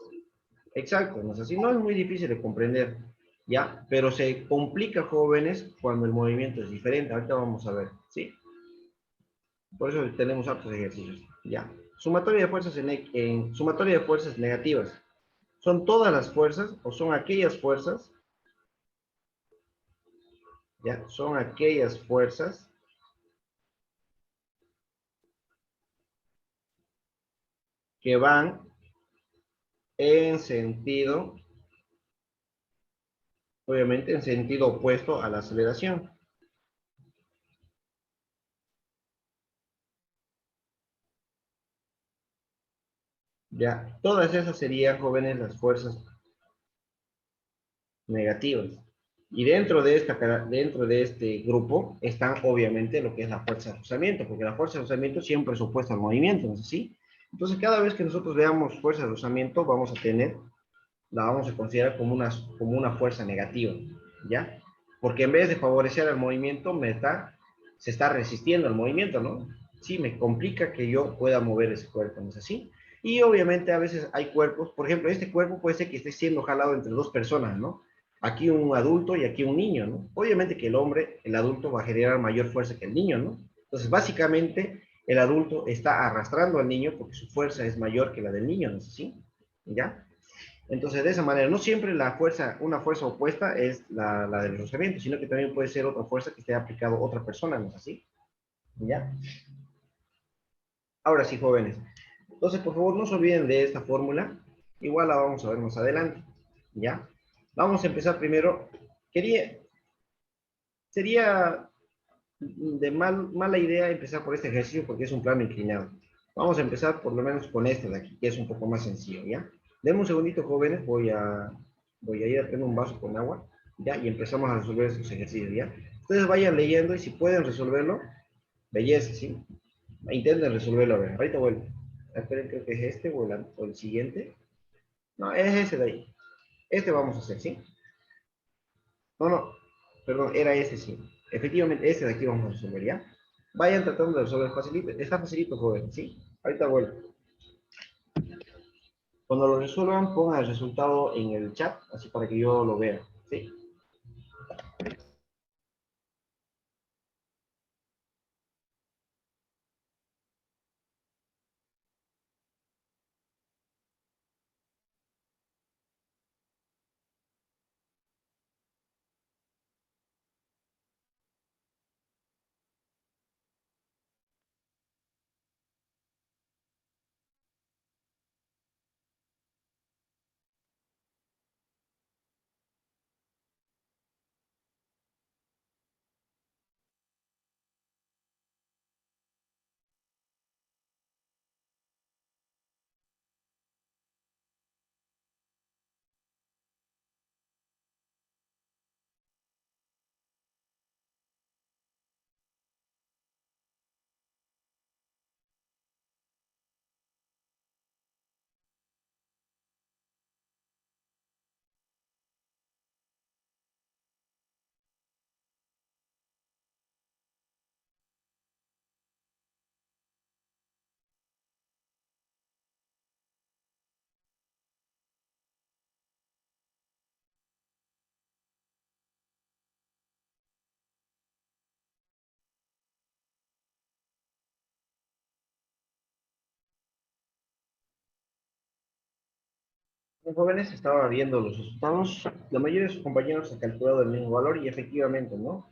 Exacto, no es así, no es muy difícil de comprender, ¿ya? Pero se complica, jóvenes, cuando el movimiento es diferente. Ahorita vamos a ver, ¿sí? Por eso tenemos hartos ejercicios, ¿ya? Sumatoria de fuerzas sumatoria de fuerzas negativas. ¿Son todas las fuerzas o son aquellas fuerzas? ¿Ya? Son aquellas fuerzas que van en sentido, obviamente en sentido opuesto a la aceleración. Ya, todas esas serían, jóvenes, las fuerzas negativas. Y dentro de este grupo están obviamente lo que es la fuerza de rozamiento, porque la fuerza de rozamiento siempre es opuesta al movimiento, ¿no es así? Entonces, cada vez que nosotros veamos fuerza de rozamiento, la vamos a considerar como una fuerza negativa, ¿ya? Porque en vez de favorecer el movimiento, se está resistiendo al movimiento, ¿no? Sí, me complica que yo pueda mover ese cuerpo, ¿no es así? Y obviamente a veces hay cuerpos, por ejemplo, este cuerpo puede ser que esté siendo jalado entre dos personas, ¿no? Aquí un adulto y aquí un niño, ¿no? Obviamente que el adulto va a generar mayor fuerza que el niño, ¿no? Entonces, básicamente, el adulto está arrastrando al niño porque su fuerza es mayor que la del niño, ¿no es así? ¿Ya? Entonces, de esa manera, no siempre una fuerza opuesta es la del rozamiento, sino que también puede ser otra fuerza que esté aplicado a otra persona, ¿no es así? ¿Ya? Ahora sí, jóvenes. Entonces, por favor, no se olviden de esta fórmula. Igual la vamos a ver más adelante. ¿Ya? Vamos a empezar primero. Sería de mala idea empezar por este ejercicio porque es un plano inclinado. Vamos a empezar por lo menos con este de aquí, que es un poco más sencillo, ¿ya? Denme un segundito, jóvenes, voy a ir a tener un vaso con agua, ¿ya? Y empezamos a resolver estos ejercicios, ¿ya? Ustedes vayan leyendo y si pueden resolverlo, belleza, ¿sí? Intenten resolverlo, a ver, ahorita vuelvo. Esperen, creo que es este o el siguiente. No, es ese de ahí. Este vamos a hacer, ¿sí? No, no, perdón, era ese, sí. Efectivamente, ese de aquí vamos a resolver, ¿ya? Vayan tratando de resolver facilito. Está facilito, joven, ¿sí? Ahorita vuelvo. Cuando lo resuelvan, pongan el resultado en el chat, así para que yo lo vea, ¿sí? Los jóvenes estaban viendo los resultados. La mayoría de sus compañeros han calculado el mismo valor y efectivamente, ¿no?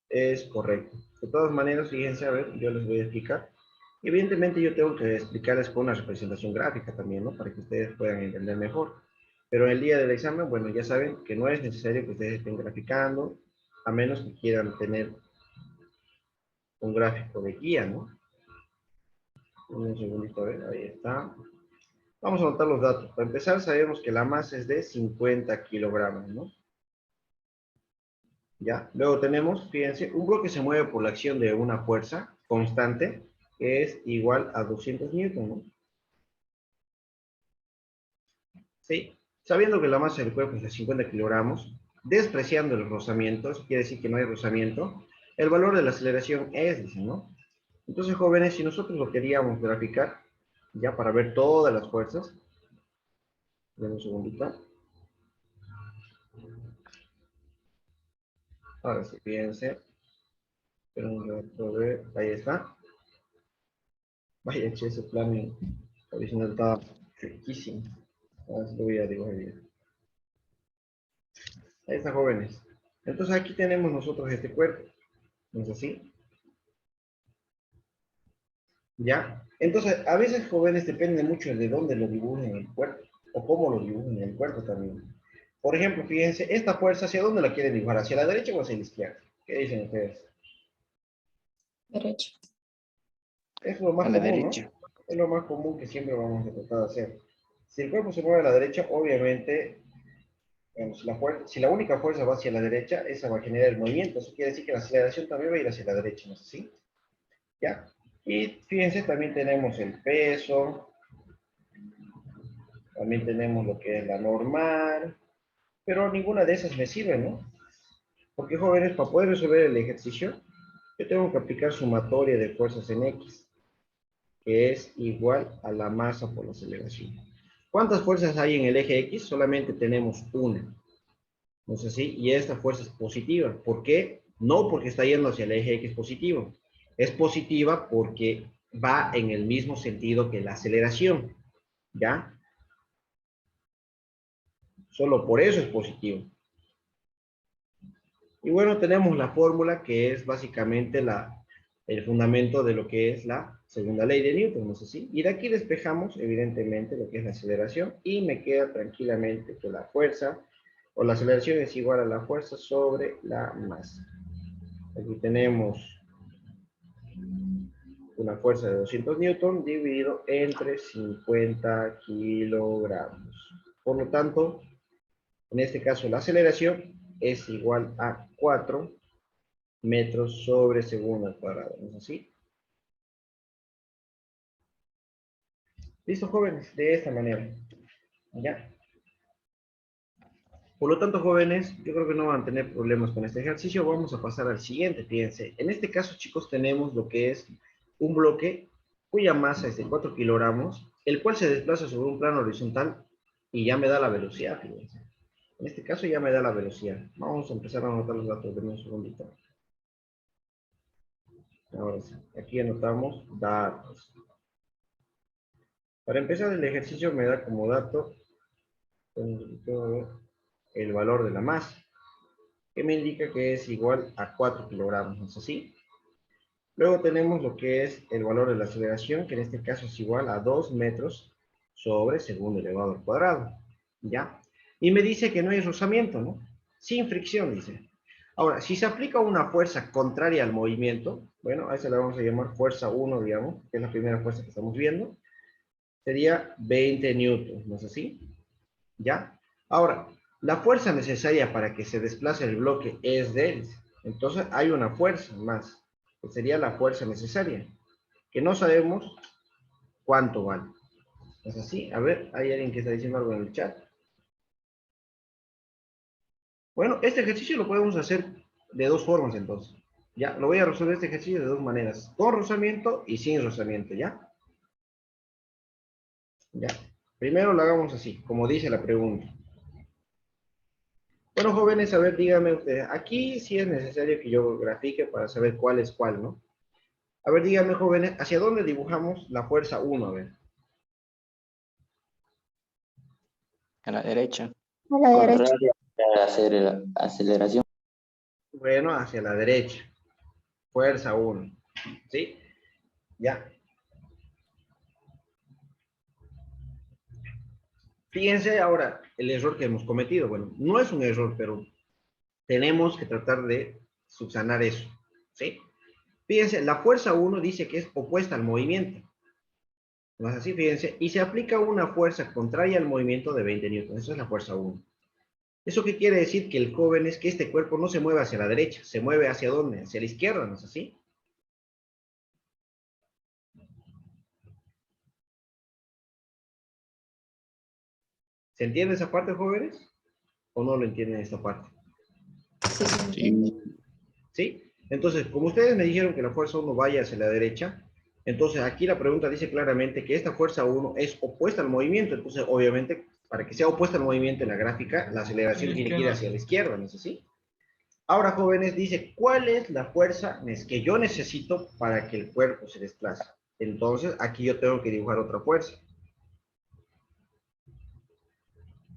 Es correcto. De todas maneras, fíjense, a ver, yo les voy a explicar. Evidentemente yo tengo que explicarles con una representación gráfica también, ¿no? Para que ustedes puedan entender mejor. Pero en el día del examen, bueno, ya saben que no es necesario que ustedes estén graficando, a menos que quieran tener un gráfico de guía, ¿no? Un segundito, a ver, ahí está. Vamos a anotar los datos. Para empezar, sabemos que la masa es de 50 kilogramos, ¿no? ¿Ya? Luego tenemos, fíjense, un bloque se mueve por la acción de una fuerza constante que es igual a 200 newton, ¿no? ¿Sí? Sabiendo que la masa del cuerpo es de 50 kilogramos, despreciando el rozamiento, eso quiere decir que no hay rozamiento, el valor de la aceleración es, dicen, ¿no? Entonces, jóvenes, si nosotros lo queríamos graficar, ya para ver todas las fuerzas, denme un segundito. Ahora sí, fíjense. Pero un rato, a ver, ahí está. Vaya, che, ese plan original está riquísimo. Ahora sí lo voy a dibujar bien. Ahí está, jóvenes. Entonces aquí tenemos nosotros este cuerpo. ¿No es así? ¿Ya? Entonces, a veces, jóvenes, depende mucho de dónde lo dibujen el cuerpo. O cómo lo dibujen el cuerpo también. Por ejemplo, fíjense, esta fuerza, ¿hacia dónde la quieren dibujar? ¿Hacia la derecha o hacia la izquierda? ¿Qué dicen ustedes? Derecho. Es lo más A la común, ¿no? derecha. Es lo más común que siempre vamos a tratar de hacer. Si el cuerpo se mueve a la derecha, obviamente Bueno, si la única fuerza va hacia la derecha, esa va a generar el movimiento. Eso quiere decir que la aceleración también va a ir hacia la derecha, ¿no es así? ¿Ya? Y fíjense, también tenemos el peso, también tenemos lo que es la normal, pero ninguna de esas me sirve, ¿no? Porque, jóvenes, para poder resolver el ejercicio, yo tengo que aplicar sumatoria de fuerzas en X, que es igual a la masa por la aceleración. ¿Cuántas fuerzas hay en el eje X? Solamente tenemos una. ¿No es así? Y esta fuerza es positiva. ¿Por qué? No porque está yendo hacia el eje X positivo. Es positiva porque va en el mismo sentido que la aceleración. ¿Ya? Solo por eso es positivo. Y bueno, tenemos la fórmula que es básicamente el fundamento de lo que es la segunda ley de Newton, ¿no es así? Y de aquí despejamos, evidentemente, lo que es la aceleración y me queda tranquilamente que la fuerza o la aceleración es igual a la fuerza sobre la masa. Aquí tenemos una fuerza de 200 newton dividido entre 50 kilogramos. Por lo tanto, en este caso la aceleración es igual a 4 metros sobre segundo al cuadrado, ¿no es así? Listo, jóvenes, de esta manera. ¿Ya? Por lo tanto, jóvenes, yo creo que no van a tener problemas con este ejercicio. Vamos a pasar al siguiente, fíjense. En este caso, chicos, tenemos lo que es un bloque cuya masa es de 4 kilogramos, el cual se desplaza sobre un plano horizontal y ya me da la velocidad, fíjense. En este caso ya me da la velocidad. Vamos a empezar a anotar los datos de un segundito. Ahora sí, aquí anotamos datos. Para empezar el ejercicio me da como dato el valor de la masa, que me indica que es igual a 4 kilogramos, ¿no es así? Luego tenemos lo que es el valor de la aceleración, que en este caso es igual a 2 metros sobre segundo elevado al cuadrado, ¿ya? Y me dice que no hay rozamiento, ¿no? Sin fricción, dice. Ahora, si se aplica una fuerza contraria al movimiento, bueno, a esa la vamos a llamar fuerza 1, digamos, que es la primera fuerza que estamos viendo, sería 20 newtons, ¿no es así? ¿Ya? Ahora, la fuerza necesaria para que se desplace el bloque es de, entonces hay una fuerza más, que sería la fuerza necesaria, que no sabemos cuánto vale. ¿Es así? A ver, hay alguien que está diciendo algo en el chat. Bueno, este ejercicio lo podemos hacer de dos formas entonces. Ya, lo voy a resolver este ejercicio de dos maneras, con rozamiento y sin rozamiento, ¿ya? Ya. Primero lo hagamos así, como dice la pregunta. Bueno, jóvenes, a ver, díganme ustedes, aquí sí es necesario que yo grafique para saber cuál es cuál, ¿no? A ver, díganme, jóvenes, ¿hacia dónde dibujamos la fuerza 1? A ver. A la derecha. A la derecha. Contrario a la aceleración. Bueno, hacia la derecha. Fuerza 1. ¿Sí? Ya. Fíjense ahora el error que hemos cometido. Bueno, no es un error, pero tenemos que tratar de subsanar eso. ¿Sí? Fíjense, la fuerza 1 dice que es opuesta al movimiento. ¿No es así? Fíjense. Y se aplica una fuerza contraria al movimiento de 20 newtons. Esa es la fuerza 1. ¿Eso qué quiere decir? Que el joven es que este cuerpo no se mueve hacia la derecha. ¿Se mueve hacia dónde? Hacia la izquierda, ¿no es así? ¿Se entiende esa parte, jóvenes? ¿O no lo entienden esta parte? Sí, se entiende. ¿Sí? Entonces, como ustedes me dijeron que la fuerza 1 vaya hacia la derecha, entonces aquí la pregunta dice claramente que esta fuerza 1 es opuesta al movimiento. Entonces, obviamente, para que sea opuesta al movimiento en la gráfica, la aceleración tiene que ir hacia la izquierda, ¿no es así? Ahora, jóvenes, dice, ¿cuál es la fuerza que yo necesito para que el cuerpo se desplace? Entonces, aquí yo tengo que dibujar otra fuerza.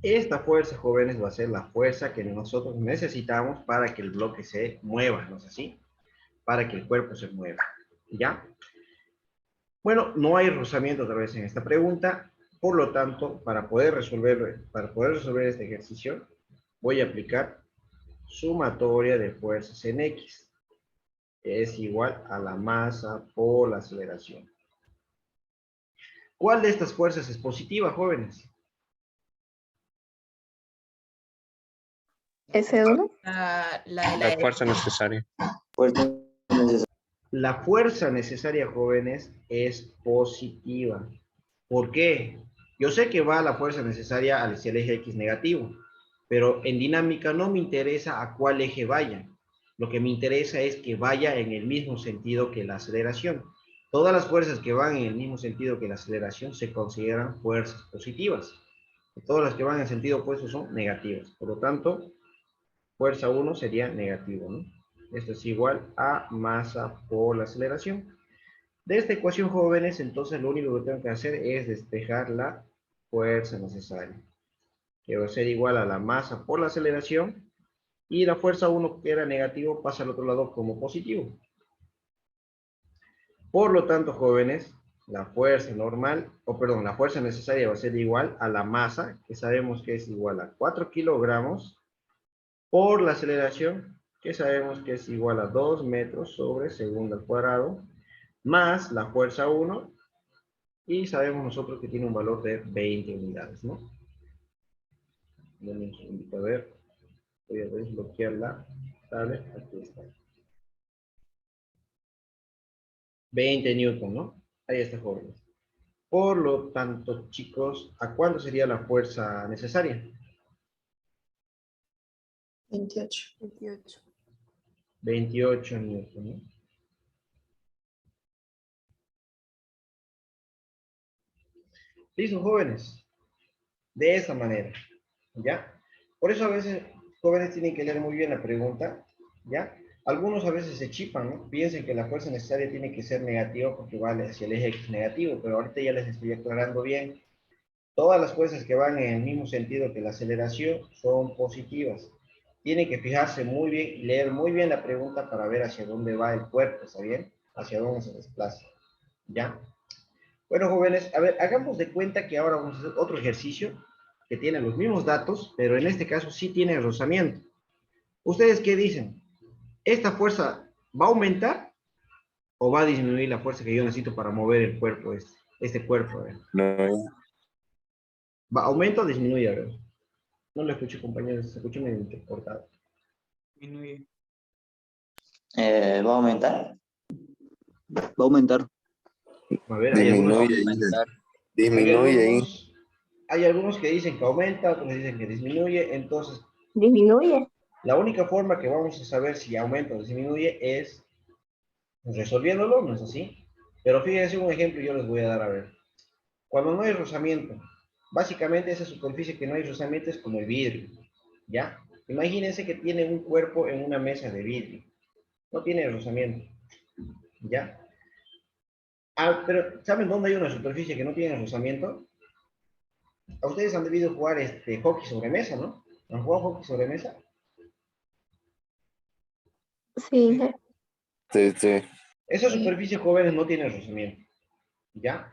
Esta fuerza, jóvenes, va a ser la fuerza que nosotros necesitamos para que el bloque se mueva, ¿no es así? Para que el cuerpo se mueva, ¿ya? Bueno, no hay rozamiento otra vez en esta pregunta, por lo tanto, para poder resolver este ejercicio, voy a aplicar sumatoria de fuerzas en X, que es igual a la masa por la aceleración. ¿Cuál de estas fuerzas es positiva, jóvenes? S1. La de la La fuerza necesaria. Fuerza necesaria. La fuerza necesaria, jóvenes, es positiva. ¿Por qué? Yo sé que va la fuerza necesaria hacia el eje X negativo, pero en dinámica no me interesa a cuál eje vaya. Lo que me interesa es que vaya en el mismo sentido que la aceleración. Todas las fuerzas que van en el mismo sentido que la aceleración se consideran fuerzas positivas. Todas las que van en sentido opuesto son negativas. Por lo tanto, fuerza 1 sería negativo, ¿no? Esto es igual a masa por la aceleración. De esta ecuación, jóvenes, entonces lo único que tengo que hacer es despejar la fuerza necesaria, que va a ser igual a la masa por la aceleración, y la fuerza 1, que era negativo, pasa al otro lado como positivo. Por lo tanto, jóvenes, la fuerza normal, la fuerza necesaria va a ser igual a la masa, que sabemos que es igual a 4 kilogramos, por la aceleración, que sabemos que es igual a 2 metros sobre segundo al cuadrado, más la fuerza 1, y sabemos nosotros que tiene un valor de 20 unidades, ¿no? Denme un segundito, a ver, voy a desbloquear la tablet, aquí está. 20 newton, ¿no? Ahí está, jóvenes. Por lo tanto, chicos, ¿a cuánto sería la fuerza necesaria? 28. 28. 28 newton, ¿no? Listo, jóvenes. De esa manera, ¿ya? Por eso a veces, jóvenes tienen que leer muy bien la pregunta, ¿ya? Algunos a veces se chipan, ¿no? Piensen que la fuerza necesaria tiene que ser negativa porque vale hacia el eje X negativo, pero ahorita ya les estoy aclarando bien. Todas las fuerzas que van en el mismo sentido que la aceleración son positivas. Tienen que fijarse muy bien y leer muy bien la pregunta para ver hacia dónde va el cuerpo, ¿está bien? Hacia dónde se desplaza, ¿ya? Bueno, jóvenes, a ver, hagamos de cuenta que ahora vamos a hacer otro ejercicio que tiene los mismos datos, pero en este caso sí tiene rozamiento. ¿Ustedes qué dicen? ¿Esta fuerza va a aumentar o va a disminuir la fuerza que yo necesito para mover el cuerpo, este cuerpo? A ver. No, ¿Va, aumenta o disminuye? A ver. No lo escucho, compañeros, se escucha medio cortado. Disminuye. ¿Va a aumentar? Va a aumentar. A ver, hay algunos, Aumentar. hay algunos que dicen que aumenta, otros dicen que disminuye, entonces Disminuye. la única forma que vamos a saber si aumenta o disminuye es resolviéndolo, ¿no es así? Pero fíjense un ejemplo, yo les voy a dar a ver. Cuando no hay rozamiento, básicamente esa superficie que no hay rozamiento es como el vidrio, ¿ya? Imagínense que tiene un cuerpo en una mesa de vidrio. No tiene rozamiento, ¿ya? Ah, pero ¿saben dónde hay una superficie que no tiene rozamiento? A ustedes han debido jugar hockey sobre mesa, ¿no? ¿Han jugado hockey sobre mesa? Sí. sí. Esa superficie, jóvenes, no tiene rozamiento, ¿ya?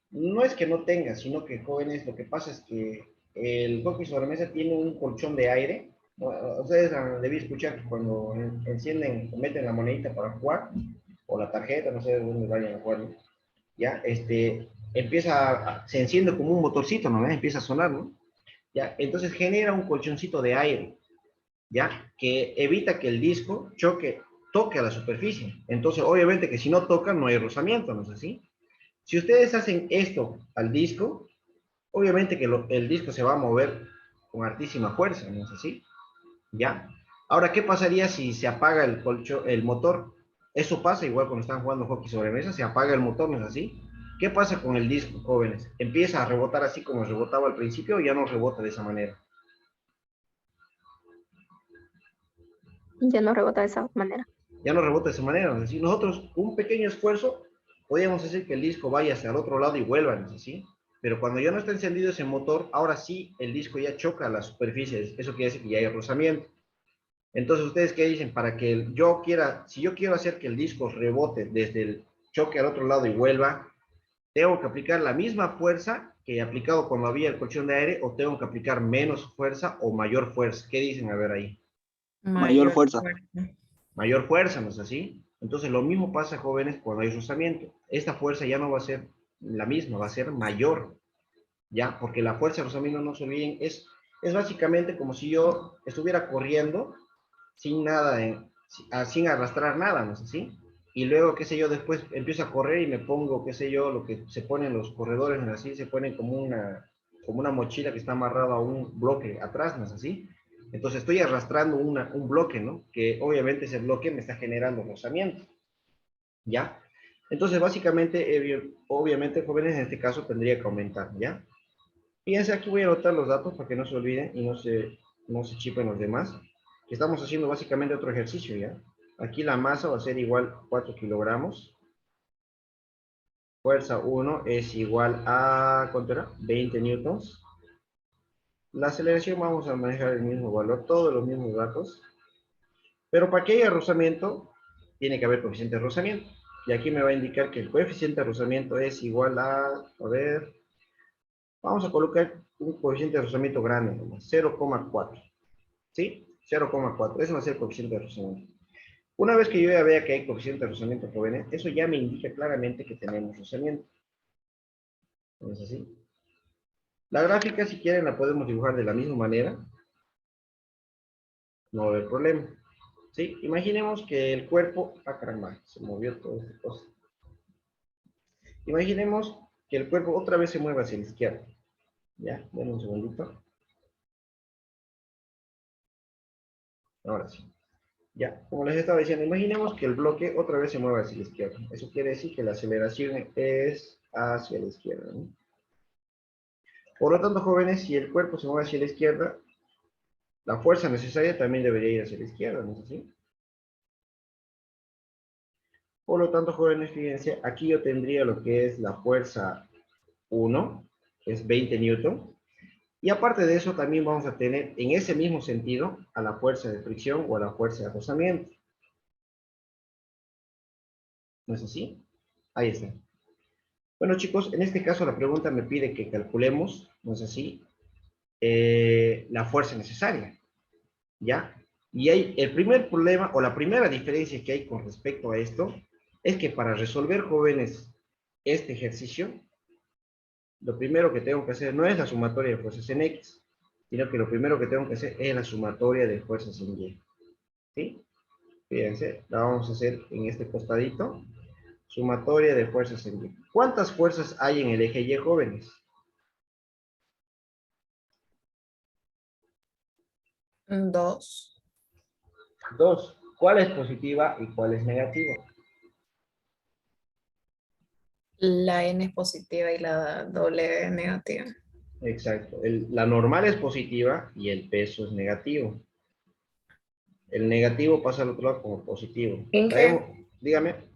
No es que no tenga, sino que, jóvenes, lo que pasa es que el hockey sobre mesa tiene un colchón de aire. Ustedes han debido escuchar que cuando encienden o meten la monedita para jugar, o la tarjeta, no sé de dónde vayan a jugar, ¿no? Ya, se enciende como un motorcito, ¿no? Empieza a sonar, ¿no? Ya, entonces genera un colchoncito de aire, ¿ya? Que evita que el disco toque a la superficie. Entonces, obviamente que si no toca, no hay rozamiento, ¿no es así? Si ustedes hacen esto al disco, obviamente que el disco se va a mover con hartísima fuerza, ¿no es así? ¿Ya? Ahora, ¿qué pasaría si se apaga el motor? Eso pasa igual cuando están jugando hockey sobre mesa, se apaga el motor, ¿no es así? ¿Qué pasa con el disco, jóvenes? ¿Empieza a rebotar así como rebotaba al principio o ya no rebota de esa manera? Ya no rebota de esa manera. Ya no rebota de esa manera, ¿no es así? Nosotros, un pequeño esfuerzo, podríamos hacer que el disco vaya hacia el otro lado y vuelva, ¿no es así? Pero cuando ya no está encendido ese motor, ahora sí el disco ya choca a la superficie. Eso quiere decir que ya hay rozamiento. Entonces, ¿ustedes qué dicen? Si yo quiero hacer que el disco rebote desde el choque al otro lado y vuelva, ¿tengo que aplicar la misma fuerza que he aplicado cuando había el colchón de aire o tengo que aplicar menos fuerza o mayor fuerza? ¿Qué dicen? A ver ahí. Mayor fuerza. Mayor fuerza, ¿no es así? Entonces, lo mismo pasa, jóvenes, cuando hay rozamiento. Esta fuerza ya no va a ser la misma, va a ser mayor, ¿ya? Porque la fuerza de rozamiento, no se olviden, es Es básicamente como si yo estuviera corriendo sin nada, sin arrastrar nada, ¿no es así? Y luego, qué sé yo, después empiezo a correr y me pongo, qué sé yo, lo que se ponen los corredores, ¿no es así? Se ponen como una mochila que está amarrada a un bloque atrás, ¿no es así? Entonces estoy arrastrando un bloque, ¿no? Que obviamente ese bloque me está generando rozamiento, ¿ya? Entonces, básicamente, obviamente, jóvenes, en este caso tendría que aumentar, ¿ya? Fíjense, aquí voy a anotar los datos para que no se olviden y no se chipen los demás. Estamos haciendo básicamente otro ejercicio, ¿ya? Aquí la masa va a ser igual a 4 kilogramos. Fuerza 1 es igual a, ¿cuánto era? 20 newtons. La aceleración vamos a manejar el mismo valor, todos los mismos datos. Pero para que haya rozamiento, tiene que haber coeficiente de rozamiento. Y aquí me va a indicar que el coeficiente de rozamiento es igual a ver, vamos a colocar un coeficiente de rozamiento grande, 0,4. ¿Sí? 0,4. Ese va a ser el coeficiente de rozamiento. Una vez que yo ya vea que hay coeficiente de rozamiento jóvenes, eso ya me indica claramente que tenemos rozamiento. ¿No es así? La gráfica, si quieren, la podemos dibujar de la misma manera. No va a haber problema. ¿Sí? Imaginemos que el cuerpo... Ah, caramba, se movió toda esta cosa. Imaginemos que el cuerpo otra vez se mueve hacia la izquierda. Ya, denme un segundito. Ahora sí. Ya, como les estaba diciendo, imaginemos que el bloque otra vez se mueve hacia la izquierda. Eso quiere decir que la aceleración es hacia la izquierda, ¿no? Por lo tanto, jóvenes, si el cuerpo se mueve hacia la izquierda, la fuerza necesaria también debería ir hacia la izquierda, ¿no es así? Por lo tanto, jóvenes, fíjense, aquí yo tendría lo que es la fuerza 1, que es 20 newton. Y aparte de eso, también vamos a tener en ese mismo sentido a la fuerza de fricción o a la fuerza de rozamiento. ¿No es así? Ahí está. Bueno, chicos, en este caso la pregunta me pide que calculemos, ¿no es así? La fuerza necesaria, ¿ya? Y hay el primer problema o la primera diferencia que hay con respecto a esto es que para resolver, jóvenes, este ejercicio, lo primero que tengo que hacer no es la sumatoria de fuerzas en X, sino que lo primero que tengo que hacer es la sumatoria de fuerzas en Y. ¿Sí? Fíjense, la vamos a hacer en este costadito. Sumatoria de fuerzas en Y. ¿Cuántas fuerzas hay en el eje Y, jóvenes? 2. 2. ¿Cuál es positiva y cuál es negativa? La N es positiva y la W es negativa. Exacto. La normal es positiva y el peso es negativo. El negativo pasa al otro lado como positivo. Inge, Dígame.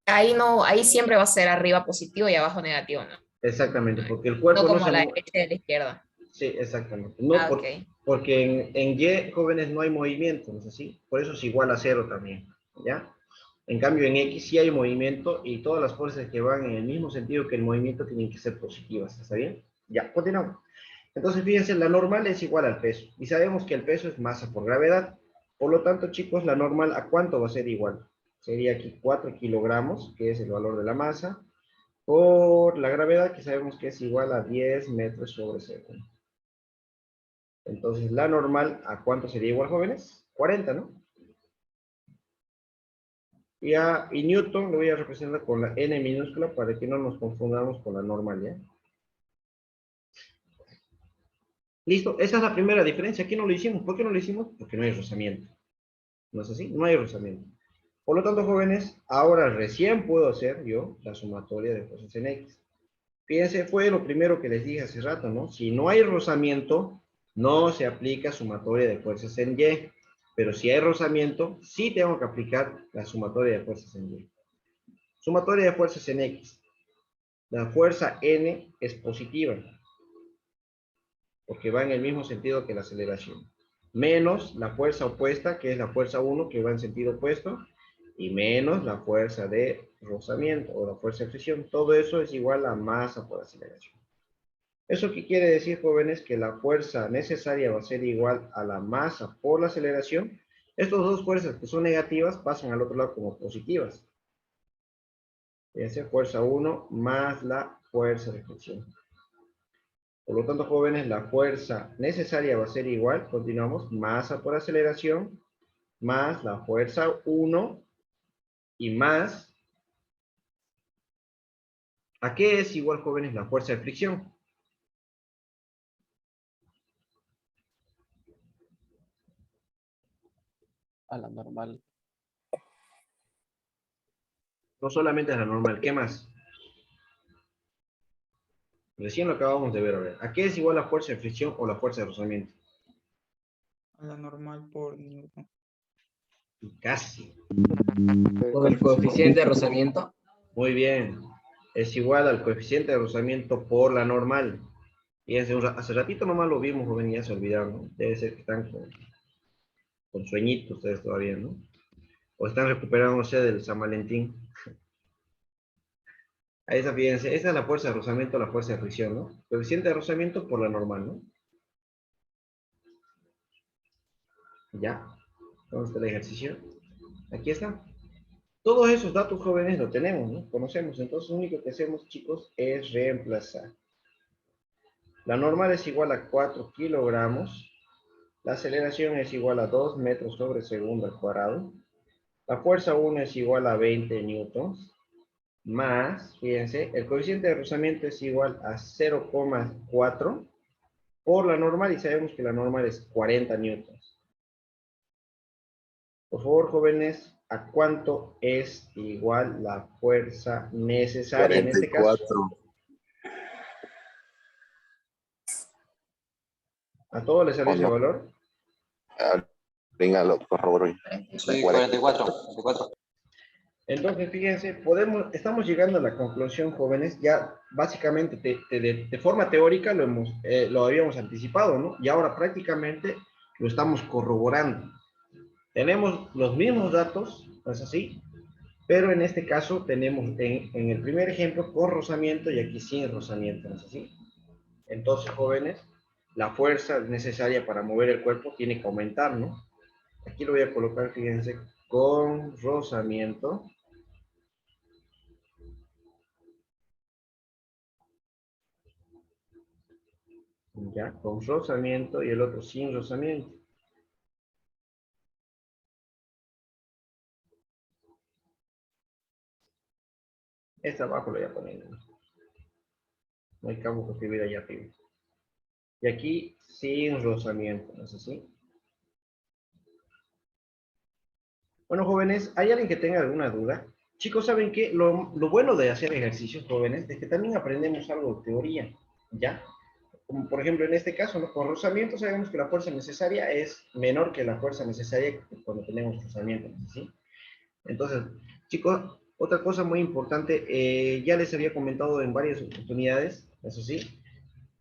ahí no, ahí siempre va a ser arriba positivo y abajo negativo, ¿no? Exactamente, porque el No cuerpo no como se a la mueve. derecha y a la izquierda. Sí, exactamente. No Ah, ok. porque en Y, jóvenes, no hay movimiento, ¿no es así? Por eso es igual a 0 también, ¿ya? En cambio, en X sí hay movimiento y todas las fuerzas que van en el mismo sentido que el movimiento tienen que ser positivas, ¿está bien? Ya, continuamos. Entonces, fíjense, la normal es igual al peso. Y sabemos que el peso es masa por gravedad. Por lo tanto, chicos, la normal, ¿a cuánto va a ser igual? Sería aquí 4 kilogramos, que es el valor de la masa, por la gravedad, que sabemos que es igual a 10 metros sobre segundo. Entonces, la normal, ¿a cuánto sería igual, jóvenes? 40, ¿no? Y Newton lo voy a representar con la N minúscula para que no nos confundamos con la normal, ¿ya? Listo, esa es la primera diferencia. Aquí no lo hicimos. ¿Por qué no lo hicimos? Porque no hay rozamiento. ¿No es así? No hay rozamiento. Por lo tanto, jóvenes, ahora recién puedo hacer yo la sumatoria de fuerzas en X. Fíjense, fue lo primero que les dije hace rato, ¿no? Si no hay rozamiento, no se aplica sumatoria de fuerzas en Y. Pero si hay rozamiento, sí tengo que aplicar la sumatoria de fuerzas en Y. Sumatoria de fuerzas en X. La fuerza N es positiva, porque va en el mismo sentido que la aceleración. Menos la fuerza opuesta, que es la fuerza 1, que va en sentido opuesto, y menos la fuerza de rozamiento o la fuerza de fricción. Todo eso es igual a masa por aceleración. ¿Eso qué quiere decir, jóvenes? Que la fuerza necesaria va a ser igual a la masa por la aceleración. Estas dos fuerzas que son negativas pasan al otro lado como positivas. Fíjense, fuerza 1 más la fuerza de fricción. Por lo tanto, jóvenes, la fuerza necesaria va a ser igual, continuamos, masa por aceleración, más la fuerza 1 y más, ¿a qué es igual, jóvenes, la fuerza de fricción? A la normal. No solamente es la normal, ¿qué más? Recién lo acabamos de ver, a ver. ¿A qué es igual la fuerza de fricción o la fuerza de rozamiento? A la normal por Newton. Casi. Con el coeficiente de rozamiento. Muy bien. Es igual al coeficiente de rozamiento por la normal. Y hace ratito nomás lo vimos, joven, y ya se olvidaron, ¿no? Debe ser que están con sueñitos ustedes todavía, ¿no? O están recuperándose del San Valentín. Ahí está, fíjense, esa es la fuerza de rozamiento, la fuerza de fricción, ¿no? Coeficiente de rozamiento por la normal, ¿no? Ya. ¿Dónde está el ejercicio? Aquí está. Todos esos datos, jóvenes, lo tenemos, ¿no? Conocemos. Entonces, lo único que hacemos, chicos, es reemplazar. La normal es igual a 4 kilogramos. La aceleración es igual a 2 metros sobre segundo al cuadrado. La fuerza 1 es igual a 20 newtons. Más, fíjense, el coeficiente de rozamiento es igual a 0,4 por la normal, y sabemos que la normal es 40 newtons. Por favor, jóvenes, ¿a cuánto es igual la fuerza necesaria en este caso? 44. ¿A todos les sale ¿O ese no? valor? Venga, lo corroboro. Sí, 44. 44. Entonces, fíjense, estamos llegando a la conclusión, jóvenes, ya básicamente de forma teórica lo habíamos anticipado, ¿no? Y ahora prácticamente lo estamos corroborando. Tenemos los mismos datos, ¿no es así? Pero en este caso tenemos en el primer ejemplo con rozamiento y aquí sin rozamiento, ¿no es así? Entonces, jóvenes, la fuerza necesaria para mover el cuerpo tiene que aumentar, ¿no? Aquí lo voy a colocar, fíjense, con rozamiento. Ya, con rozamiento y el otro sin rozamiento. Este abajo lo voy a poner. No hay campo que escribir allá arriba. Y aquí sin rozamiento, ¿no es así? Bueno, jóvenes, ¿hay alguien que tenga alguna duda? Chicos, ¿saben qué? Lo bueno de hacer ejercicios, jóvenes, es que también aprendemos algo de teoría, ¿ya? Como por ejemplo en este caso, ¿no? Con rozamiento sabemos que la fuerza necesaria es menor que la fuerza necesaria cuando tenemos rozamiento, ¿no es así? Entonces, chicos, otra cosa muy importante, ya les había comentado en varias oportunidades, eso sí,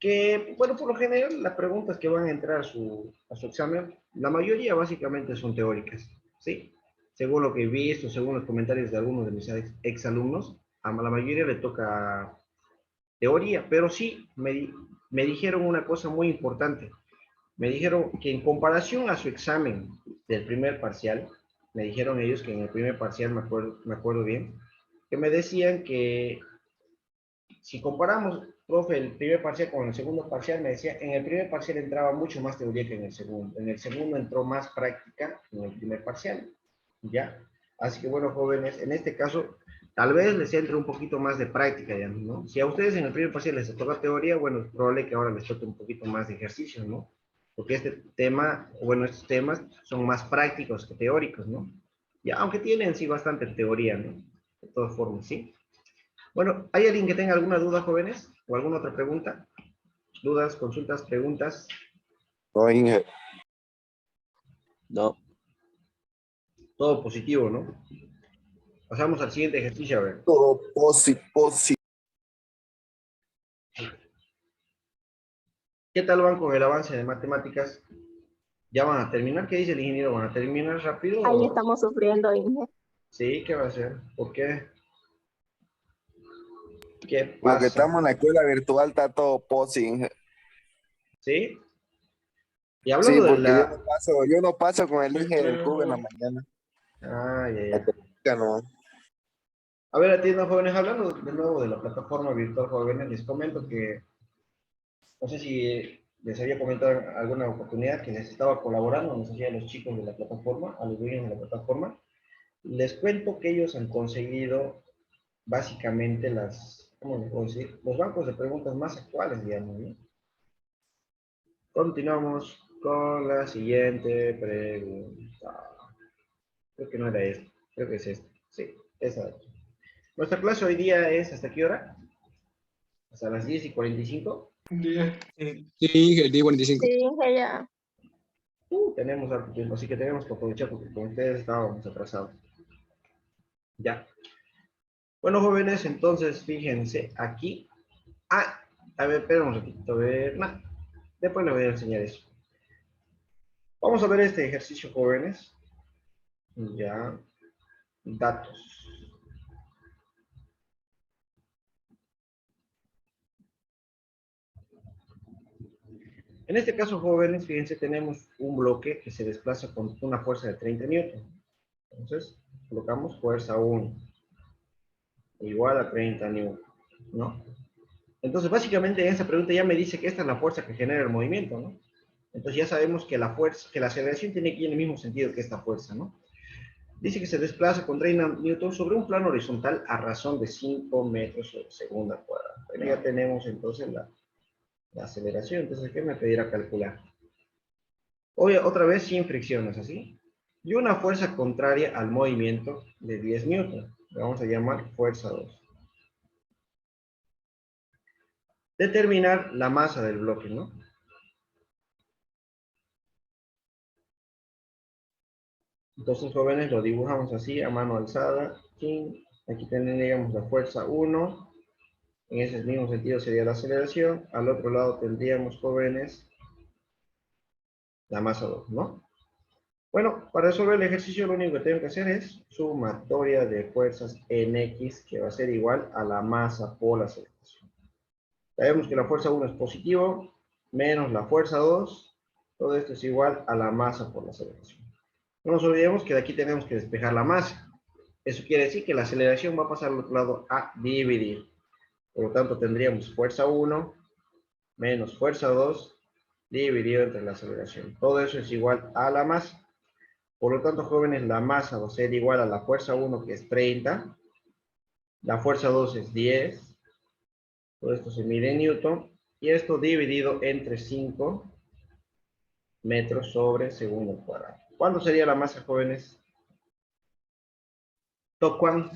que, bueno, por lo general las preguntas que van a entrar a su examen, la mayoría básicamente son teóricas, ¿sí? Según lo que he visto, según los comentarios de algunos de mis exalumnos, a la mayoría le toca teoría, pero sí me dijeron una cosa muy importante. Me dijeron que en comparación a su examen del primer parcial, me dijeron ellos que en el primer parcial, me acuerdo bien, que me decían que si comparamos, profe, el primer parcial con el segundo parcial, me decía, en el primer parcial entraba mucho más teoría que en el segundo. En el segundo entró más práctica que en el primer parcial, ¿ya? Así que, bueno, jóvenes, en este caso, tal vez les entre un poquito más de práctica, ya, ¿no? Si a ustedes en el primer parcial les toca teoría, bueno, es probable que ahora les toque un poquito más de ejercicio, ¿no? Porque este tema, bueno, estos temas son más prácticos que teóricos, ¿no? Ya, aunque tienen sí bastante teoría, ¿no? De todas formas, ¿sí? Bueno, ¿hay alguien que tenga alguna duda, jóvenes? ¿O alguna otra pregunta? ¿Dudas, consultas, preguntas? No, Inge. No. Todo positivo, ¿no? Pasamos al siguiente ejercicio, a ver. Todo posi. ¿Qué tal van con el avance de matemáticas? ¿Ya van a terminar? ¿Qué dice el ingeniero? ¿Van a terminar rápido? Ahí estamos sufriendo, Inge. Sí, ¿qué va a hacer? ¿Por qué? ¿Qué Lo que pasa? estamos en la escuela virtual está todo posi, Inge. ¿Sí? Y Sí, hablando de porque la... yo no paso con el Inge del cubo en la Claro. mañana. Ah, ya, La ya. técnica no. A ver, atiendan, jóvenes, hablando de nuevo de la plataforma virtual, jóvenes, les comento que No sé si les había comentado en alguna oportunidad que les estaba colaborando, nos hacían los chicos de la plataforma, a los dueños de la plataforma. Les cuento que ellos han conseguido básicamente ¿cómo les puedo decir? Los bancos de preguntas más actuales, digamos, ¿no? Continuamos con la siguiente pregunta. Creo que no era esto, creo que es esto. Sí, esa. Nuestra clase hoy día es, ¿hasta qué hora? Hasta las 10:45. 10. Sí, el día 45. Sí, Inge, ya. Tenemos harto tiempo, así que tenemos que aprovechar porque con ustedes estábamos atrasados. Ya. Bueno, jóvenes, entonces fíjense aquí. A ver, espera un ratito, a ver. No, después les voy a enseñar eso. Vamos a ver este ejercicio, jóvenes. Ya. Datos. En este caso, jóvenes, fíjense, tenemos un bloque que se desplaza con una fuerza de 30 newton. Entonces, colocamos fuerza 1 igual a 30 newton, ¿no? Entonces, básicamente, en esta pregunta ya me dice que esta es la fuerza que genera el movimiento, ¿no? Entonces, ya sabemos que la fuerza, que la aceleración tiene que ir en el mismo sentido que esta fuerza, ¿no? Dice que se desplaza con 30 newton sobre un plano horizontal a razón de 5 metros sobre segundo al cuadrado. Bueno, ya tenemos entonces la aceleración. Entonces, ¿qué me pedirá calcular? Oye, otra vez sin fricciones, ¿así? Y una fuerza contraria al movimiento de 10 newton. Le vamos a llamar fuerza 2. Determinar la masa del bloque, ¿no? Entonces, jóvenes, lo dibujamos así, a mano alzada. Aquí tendríamos la fuerza 1. En ese mismo sentido sería la aceleración. Al otro lado tendríamos, jóvenes, la masa 2, ¿no? Bueno, para resolver el ejercicio lo único que tengo que hacer es sumatoria de fuerzas en X, que va a ser igual a la masa por la aceleración. Sabemos que la fuerza 1 es positivo, menos la fuerza 2, todo esto es igual a la masa por la aceleración. No nos olvidemos que de aquí tenemos que despejar la masa. Eso quiere decir que la aceleración va a pasar al otro lado a dividir. Por lo tanto, tendríamos fuerza 1 menos fuerza 2 dividido entre la aceleración. Todo eso es igual a la masa. Por lo tanto, jóvenes, la masa va a ser igual a la fuerza 1, que es 30. La fuerza 2 es 10. Todo esto se mide en newton. Y esto dividido entre 5 metros sobre segundo cuadrado. ¿Cuánto sería la masa, jóvenes? ¿Tocuan?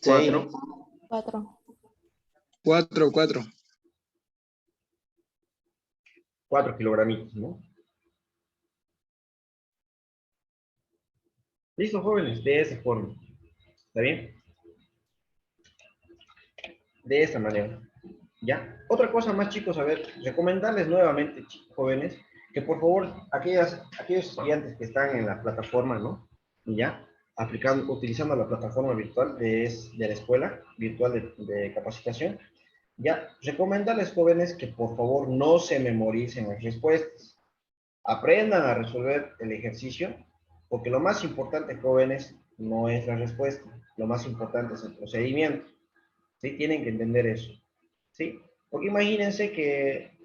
4. 4. 4. 4 kilogramitos, ¿no? Listo, jóvenes, de esa forma. ¿Está bien? De esta manera. ¿Ya? Otra cosa más, chicos, a ver, recomendarles nuevamente, jóvenes, que por favor, aquellos estudiantes que están en la plataforma, ¿no? ¿Ya? Utilizando la plataforma virtual de la escuela virtual de capacitación, ¿ya? Recomendarles, jóvenes, que por favor no se memoricen las respuestas. Aprendan a resolver el ejercicio, porque lo más importante, jóvenes, no es la respuesta. Lo más importante es el procedimiento. ¿Sí? Tienen que entender eso. ¿Sí? Porque imagínense que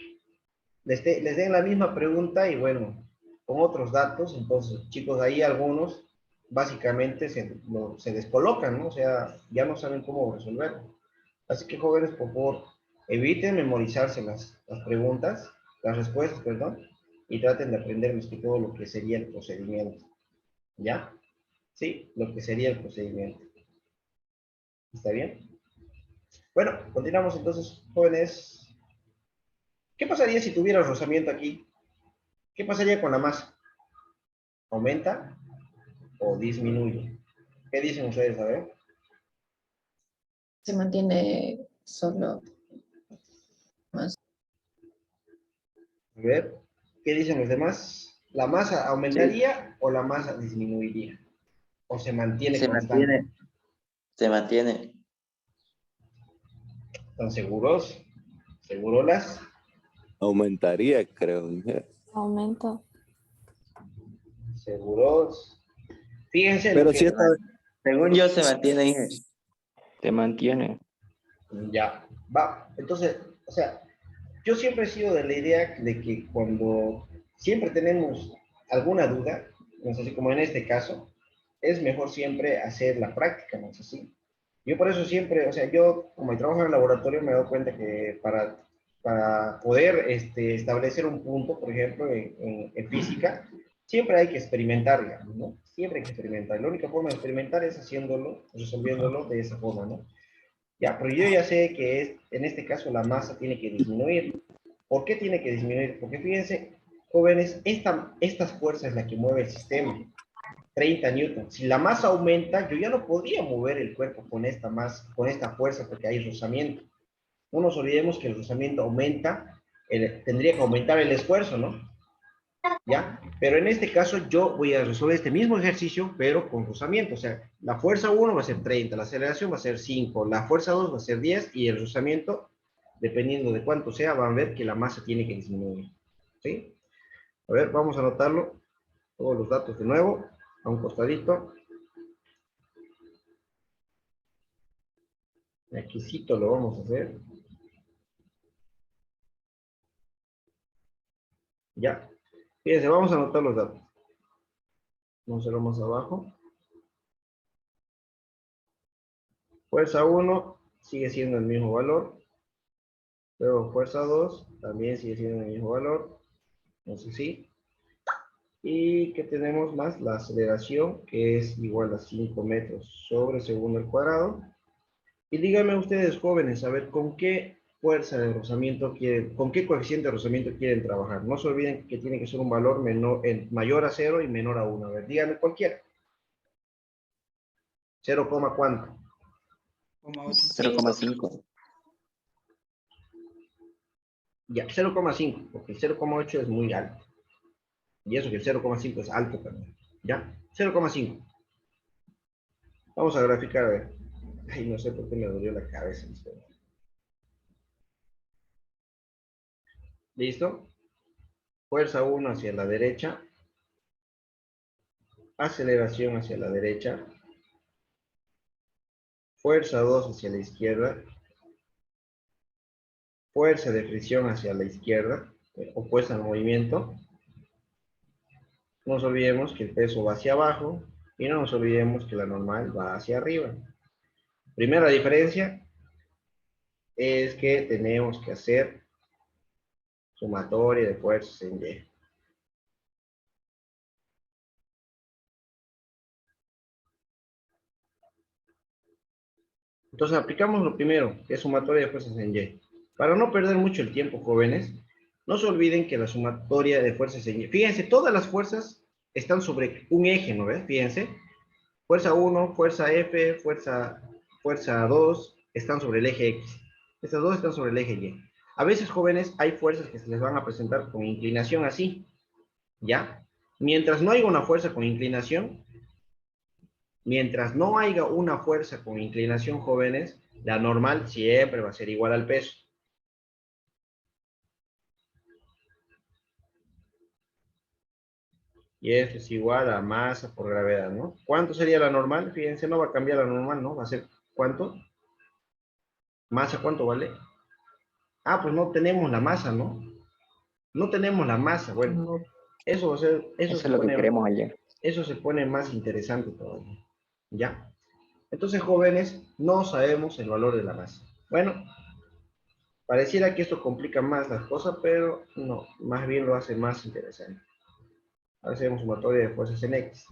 les den la misma pregunta y bueno, con otros datos, entonces, chicos, ahí algunos básicamente se descolocan, ¿no? O sea, ya no saben cómo resolverlo. Así que, jóvenes, por favor, eviten memorizarse las preguntas, las respuestas, perdón, y traten de aprender más que todo lo que sería el procedimiento. ¿Ya? Sí, lo que sería el procedimiento. ¿Está bien? Bueno, continuamos entonces, jóvenes. ¿Qué pasaría si tuviera rozamiento aquí? ¿Qué pasaría con la masa? ¿Aumenta o disminuye? ¿Qué dicen ustedes? A ver. Se mantiene solo. A ver. ¿Qué dicen los demás? ¿La masa aumentaría o la masa disminuiría? ¿O se mantiene Se constante? mantiene. Se mantiene. ¿Están seguros? ¿Segurolas? Aumentaría, creo. Aumento. ¿Seguros? Fíjense lo Pero que... si esta, Según yo se mantiene, dije. Se mantiene. Ya, va. Entonces, o sea, yo siempre he sido de la idea de que cuando siempre tenemos alguna duda, no sé si como en este caso, es mejor siempre hacer la práctica, ¿no es así? Yo por eso siempre, o sea, yo como trabajo en el laboratorio me he dado cuenta que para poder establecer un punto, por ejemplo, en física, siempre hay que experimentar, digamos, ¿no? Siempre hay que experimentar. La única forma de experimentar es haciéndolo, resolviéndolo de esa forma, ¿no? Ya, pero yo ya sé que en este caso la masa tiene que disminuir. ¿Por qué tiene que disminuir? Porque fíjense, jóvenes, esta fuerza es la que mueve el sistema. 30 newtons. Si la masa aumenta, yo ya no podría mover el cuerpo con esta masa, con esta fuerza, porque hay rozamiento. No nos olvidemos que el rozamiento aumenta, tendría que aumentar el esfuerzo, ¿no? ¿Ya? Pero en este caso yo voy a resolver este mismo ejercicio, pero con rozamiento. O sea, la fuerza 1 va a ser 30, la aceleración va a ser 5, la fuerza 2 va a ser 10 y el rozamiento, dependiendo de cuánto sea, van a ver que la masa tiene que disminuir. ¿Sí? A ver, vamos a anotarlo, todos los datos de nuevo, a un costadito. Aquícito lo vamos a hacer. Ya. Fíjense, vamos a anotar los datos. Vamos a hacerlo más abajo. Fuerza 1 sigue siendo el mismo valor. Luego fuerza 2 también sigue siendo el mismo valor. No sé si. Y que tenemos más la aceleración, que es igual a 5 metros sobre segundo al cuadrado. Y díganme ustedes, jóvenes, a ver, ¿con qué fuerza de rozamiento quieren, con qué coeficiente de rozamiento quieren trabajar? No se olviden que tiene que ser un valor mayor a 0 y menor a 1. A ver, díganme cualquiera. 0, ¿cuánto? 0,5. Ya, 0,5, porque 0,8 es muy alto. Y eso que el 0,5 es alto también. ¿Ya? 0,5. Vamos a graficar, a ver. Ay, no sé por qué me dolió la cabeza. ¿Listo? Fuerza 1 hacia la derecha. Aceleración hacia la derecha. Fuerza 2 hacia la izquierda. Fuerza de fricción hacia la izquierda, opuesta al movimiento. No nos olvidemos que el peso va hacia abajo y no nos olvidemos que la normal va hacia arriba. Primera diferencia es que tenemos que hacer sumatoria de fuerzas en Y. Entonces aplicamos lo primero, que es sumatoria de fuerzas en Y. Para no perder mucho el tiempo, jóvenes, no se olviden que la sumatoria de fuerzas en Y, fíjense, todas las fuerzas están sobre un eje, ¿no ves? Fíjense, fuerza 1, fuerza F, fuerza 2, están sobre el eje X. Estas dos están sobre el eje Y. A veces, jóvenes, hay fuerzas que se les van a presentar con inclinación así, ¿ya? Mientras no haya una fuerza con inclinación, mientras no haya una fuerza con inclinación, jóvenes, la normal siempre va a ser igual al peso. Y esto es igual a masa por gravedad, ¿no? ¿Cuánto sería la normal? Fíjense, no va a cambiar la normal, ¿no? Va a ser, ¿cuánto? ¿Masa cuánto vale? Ah, pues no tenemos la masa, ¿no? No tenemos la masa, bueno. Eso va a ser, Eso es lo que queremos ayer. eso se pone más interesante todavía. ¿Ya? Entonces, jóvenes, no sabemos el valor de la masa. Bueno, pareciera que esto complica más las cosas, pero no, más bien lo hace más interesante. Hacemos sumatoria de fuerzas en X,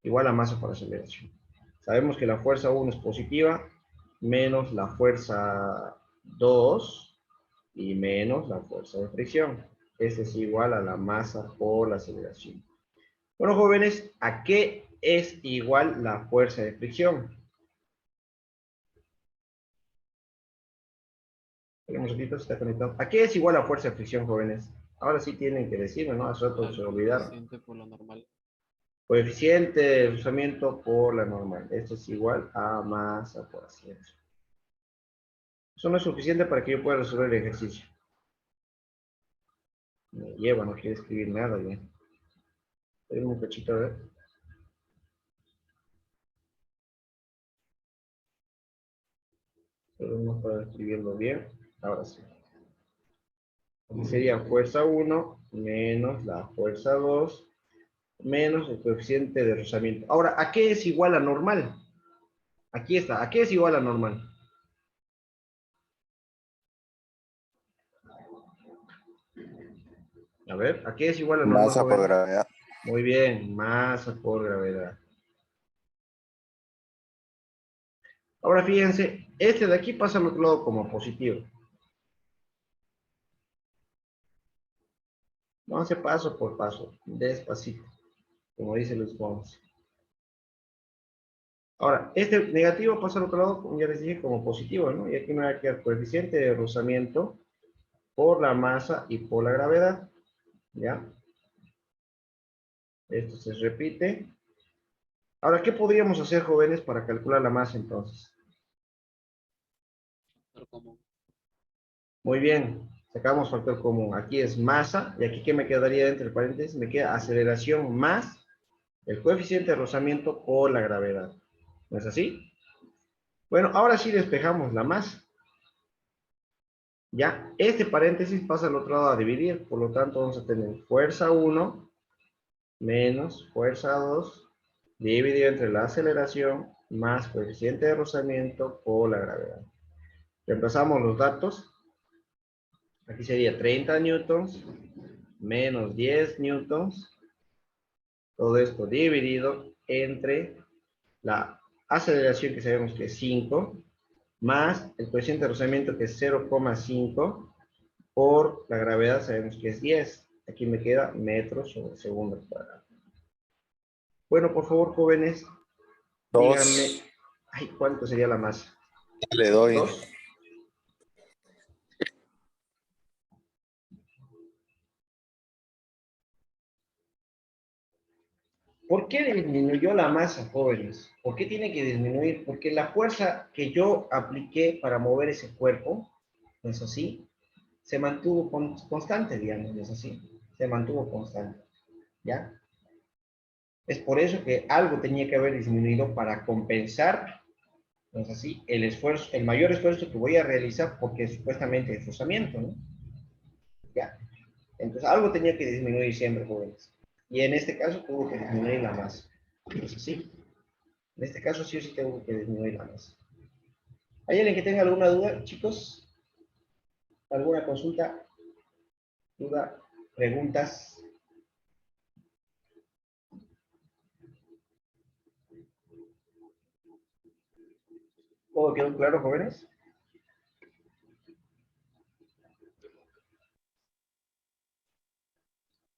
igual a masa por aceleración. Sabemos que la fuerza 1 es positiva, menos la fuerza 2 y menos la fuerza de fricción. Este es igual a la masa por la aceleración. Bueno, jóvenes, ¿a qué es igual la fuerza de fricción? Está conectado. ¿A qué es igual la fuerza de fricción, jóvenes? Ahora sí tienen que decirme, ¿no? Hace rato se olvidaron. Coeficiente por lo normal. Coeficiente de rozamiento por la normal. Esto es igual a masa por aceleración. Eso no es suficiente para que yo pueda resolver el ejercicio. Me lleva, no quiere escribir nada bien. Tengo un cachito, a ver. Vamos para escribirlo bien. Ahora sí. Aquí sería fuerza 1 menos la fuerza 2 menos el coeficiente de rozamiento. Ahora, ¿a qué es igual a normal? Aquí está. ¿A qué es igual a normal? A ver, ¿a qué es igual a normal? Masa por gravedad. Muy bien, masa por gravedad. Ahora fíjense, este de aquí pasa al otro lado como positivo. Vamos a hacer paso por paso, despacito, como dice Luis Pons. Ahora, este negativo pasa al otro lado, como ya les dije, como positivo, ¿no? Y aquí me va a quedar coeficiente de rozamiento por la masa y por la gravedad, ¿ya? Esto se repite. Ahora, ¿qué podríamos hacer, jóvenes, para calcular la masa entonces? Factor común. Muy bien, sacamos factor común. Aquí es masa, y aquí ¿qué me quedaría entre paréntesis? Me queda aceleración más el coeficiente de rozamiento por la gravedad. ¿No es así? Bueno, ahora sí despejamos la masa. Ya, este paréntesis pasa al otro lado a dividir, por lo tanto vamos a tener fuerza 1 menos fuerza 2 dividido entre la aceleración más coeficiente de rozamiento por la gravedad. Reemplazamos los datos. Aquí sería 30 newtons menos 10 newtons. Todo esto dividido entre la aceleración que sabemos que es 5 más el coeficiente de rozamiento que es 0,5 por la gravedad sabemos que es 10. Aquí me queda metros sobre segundo cuadrado. Bueno, por favor, jóvenes, díganme, ay, ¿cuánto sería la masa? Le doy. 2. ¿Por qué disminuyó la masa, jóvenes? ¿Por qué tiene que disminuir? Porque la fuerza que yo apliqué para mover ese cuerpo, ¿no es así? Se mantuvo constante, digamos, ¿no es así? Se mantuvo constante, ¿ya? Es por eso que algo tenía que haber disminuido para compensar, ¿no es así? El esfuerzo, el mayor esfuerzo que voy a realizar porque supuestamente es rozamiento, ¿no? Ya. Entonces algo tenía que disminuir siempre, jóvenes. Y en este caso tuvo que disminuir la masa. ¿No es así? En este caso sí o sí tengo que disminuir la masa. ¿Hay alguien que tenga alguna duda, chicos? ¿Alguna consulta? ¿Duda? ¿Preguntas? ¿Todo quedó claro, jóvenes?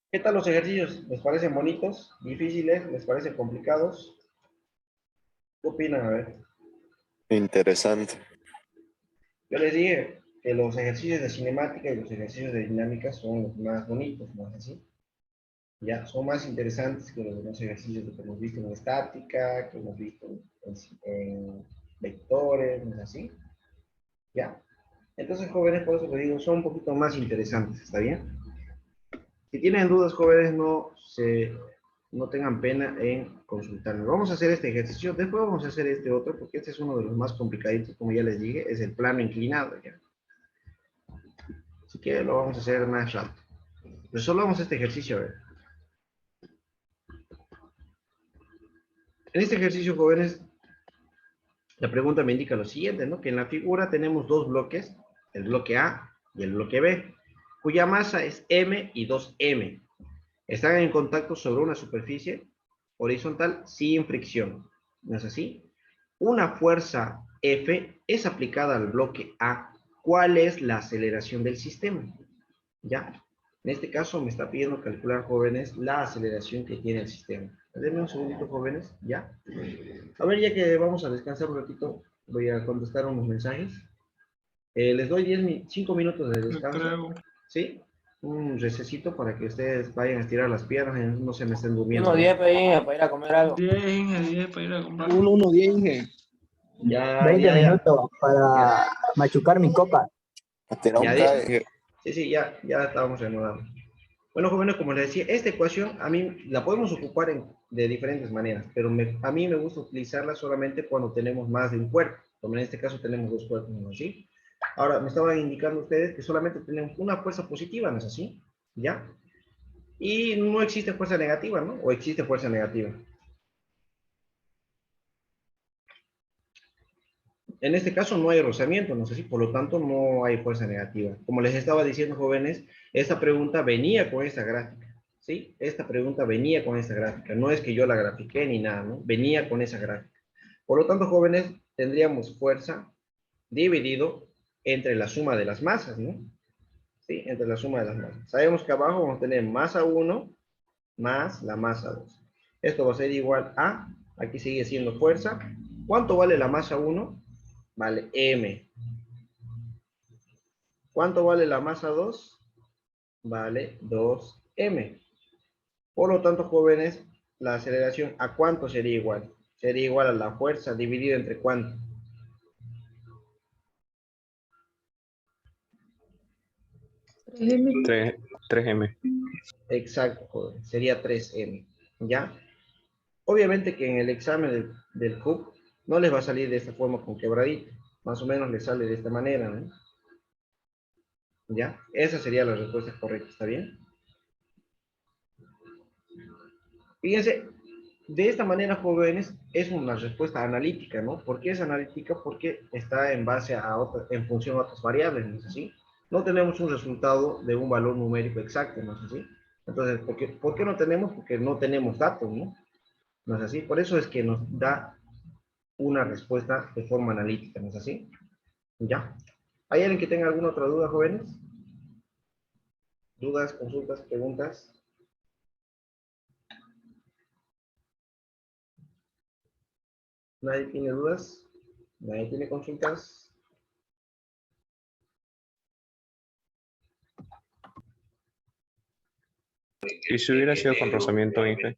¿Qué tal los ejercicios? ¿Les parecen bonitos? ¿Difíciles? ¿Les parecen complicados? ¿Qué opinan? A ver. Interesante. Yo les dije que los ejercicios de cinemática y los ejercicios de dinámica son los más bonitos, ¿no es así? Ya, son más interesantes que los demás ejercicios que hemos visto en estática, que hemos visto en vectores, ¿no es así? Ya. Entonces, jóvenes, por eso les digo, son un poquito más interesantes, ¿está bien? Si tienen dudas, jóvenes, no tengan pena en consultarme. Vamos a hacer este ejercicio, después vamos a hacer este otro, porque este es uno de los más complicaditos, como ya les dije, es el plano inclinado, ¿ya? Así que lo vamos a hacer más rápido. Resolvamos este ejercicio, a ver. En este ejercicio, jóvenes, la pregunta me indica lo siguiente, ¿no? Que en la figura tenemos dos bloques, el bloque A y el bloque B, cuya masa es M y 2M. Están en contacto sobre una superficie horizontal sin fricción. ¿No es así? Una fuerza F es aplicada al bloque A. ¿Cuál es la aceleración del sistema? ¿Ya? En este caso me está pidiendo calcular, jóvenes, la aceleración que tiene el sistema. Denme un segundito, jóvenes, ¿ya? A ver, ya que vamos a descansar un ratito, voy a contestar unos mensajes. Les doy 5 minutos de descanso. ¿Sí? Un recesito para que ustedes vayan a estirar las piernas y no se me estén durmiendo. 1:10 para ir a comer algo. 10 para ir a comprar. 1:10, Inge. Ya, 20 ya. minutos para machucar mi copa. Sí, ya estábamos reanudando. Bueno, jóvenes, como les decía, esta ecuación a mí la podemos ocupar de diferentes maneras, pero a mí me gusta utilizarla solamente cuando tenemos más de un cuerpo. Como en este caso tenemos dos cuerpos, ¿no es así? Ahora, me estaban indicando ustedes que solamente tenemos una fuerza positiva, ¿no es así? ¿Ya? Y no existe fuerza negativa, ¿no? ¿O existe fuerza negativa? En este caso no hay rozamiento, no sé si, por lo tanto no hay fuerza negativa. Como les estaba diciendo, jóvenes, esta pregunta venía con esta gráfica, ¿sí? Esta pregunta venía con esta gráfica, no es que yo la grafiqué ni nada, ¿no? Venía con esa gráfica. Por lo tanto, jóvenes, tendríamos fuerza dividido entre la suma de las masas, ¿no? Sí, entre la suma de las masas. Sabemos que abajo vamos a tener masa 1 más la masa 2. Esto va a ser igual a, aquí sigue siendo fuerza. ¿Cuánto vale la masa 1? Vale M. ¿Cuánto vale la masa 2? Vale 2M. Por lo tanto, jóvenes, la aceleración, ¿a cuánto sería igual? Sería igual a la fuerza dividida entre ¿cuánto? 3M. Exacto, joven. Sería 3M. ¿Ya? Obviamente que en el examen del CUP no les va a salir de esta forma con quebradito. Más o menos les sale de esta manera, ¿no? ¿Ya? Esa sería la respuesta correcta, ¿está bien? Fíjense, de esta manera, jóvenes, es una respuesta analítica, ¿no? ¿Por qué es analítica? Porque está en base a en función a otras variables, ¿no es así? No tenemos un resultado de un valor numérico exacto, ¿no es así? Entonces, ¿por qué no tenemos? Porque no tenemos datos, ¿no? ¿No es así? Por eso es que nos da una respuesta de forma analítica, ¿no es así? ¿Ya? ¿Hay alguien que tenga alguna otra duda, jóvenes? ¿Dudas, consultas, preguntas? ¿Nadie tiene dudas? ¿Nadie tiene consultas? ¿Y si hubiera sido con rozamiento, Inge?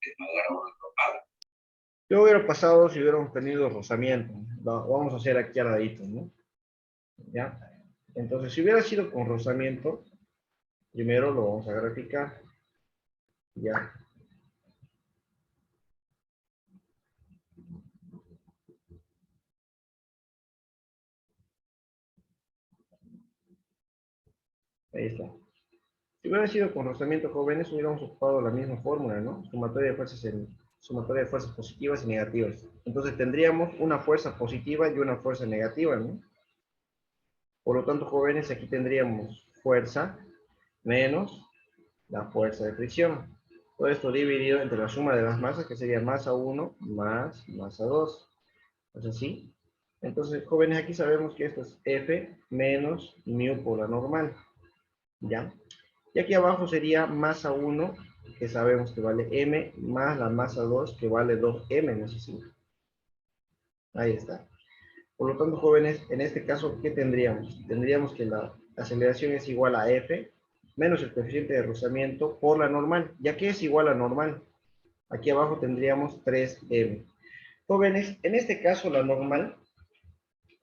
¿Qué hubiera pasado si hubiéramos tenido rozamiento? Vamos a hacer aquí al ladito, ¿no? ¿Ya? Entonces, si hubiera sido con rozamiento, primero lo vamos a graficar. ¿Ya? Ahí está. Si hubiera sido con rozamiento, jóvenes, hubiéramos ocupado la misma fórmula, ¿no? Sumatoria de fuerzas positivas y negativas. Entonces tendríamos una fuerza positiva y una fuerza negativa, ¿no? Por lo tanto, jóvenes, aquí tendríamos fuerza menos la fuerza de fricción. Todo esto dividido entre la suma de las masas, que sería masa 1 más masa 2. ¿Es así? Entonces, jóvenes, aquí sabemos que esto es F menos mu por la normal. ¿Ya? Y aquí abajo sería masa 1, que sabemos que vale M, más la masa 2, que vale 2M, ¿no es así? Ahí está. Por lo tanto, jóvenes, en este caso, ¿qué tendríamos? Tendríamos que la aceleración es igual a F, menos el coeficiente de rozamiento por la normal. ¿Ya que es igual a normal? Aquí abajo tendríamos 3M. Jóvenes, en este caso, la normal,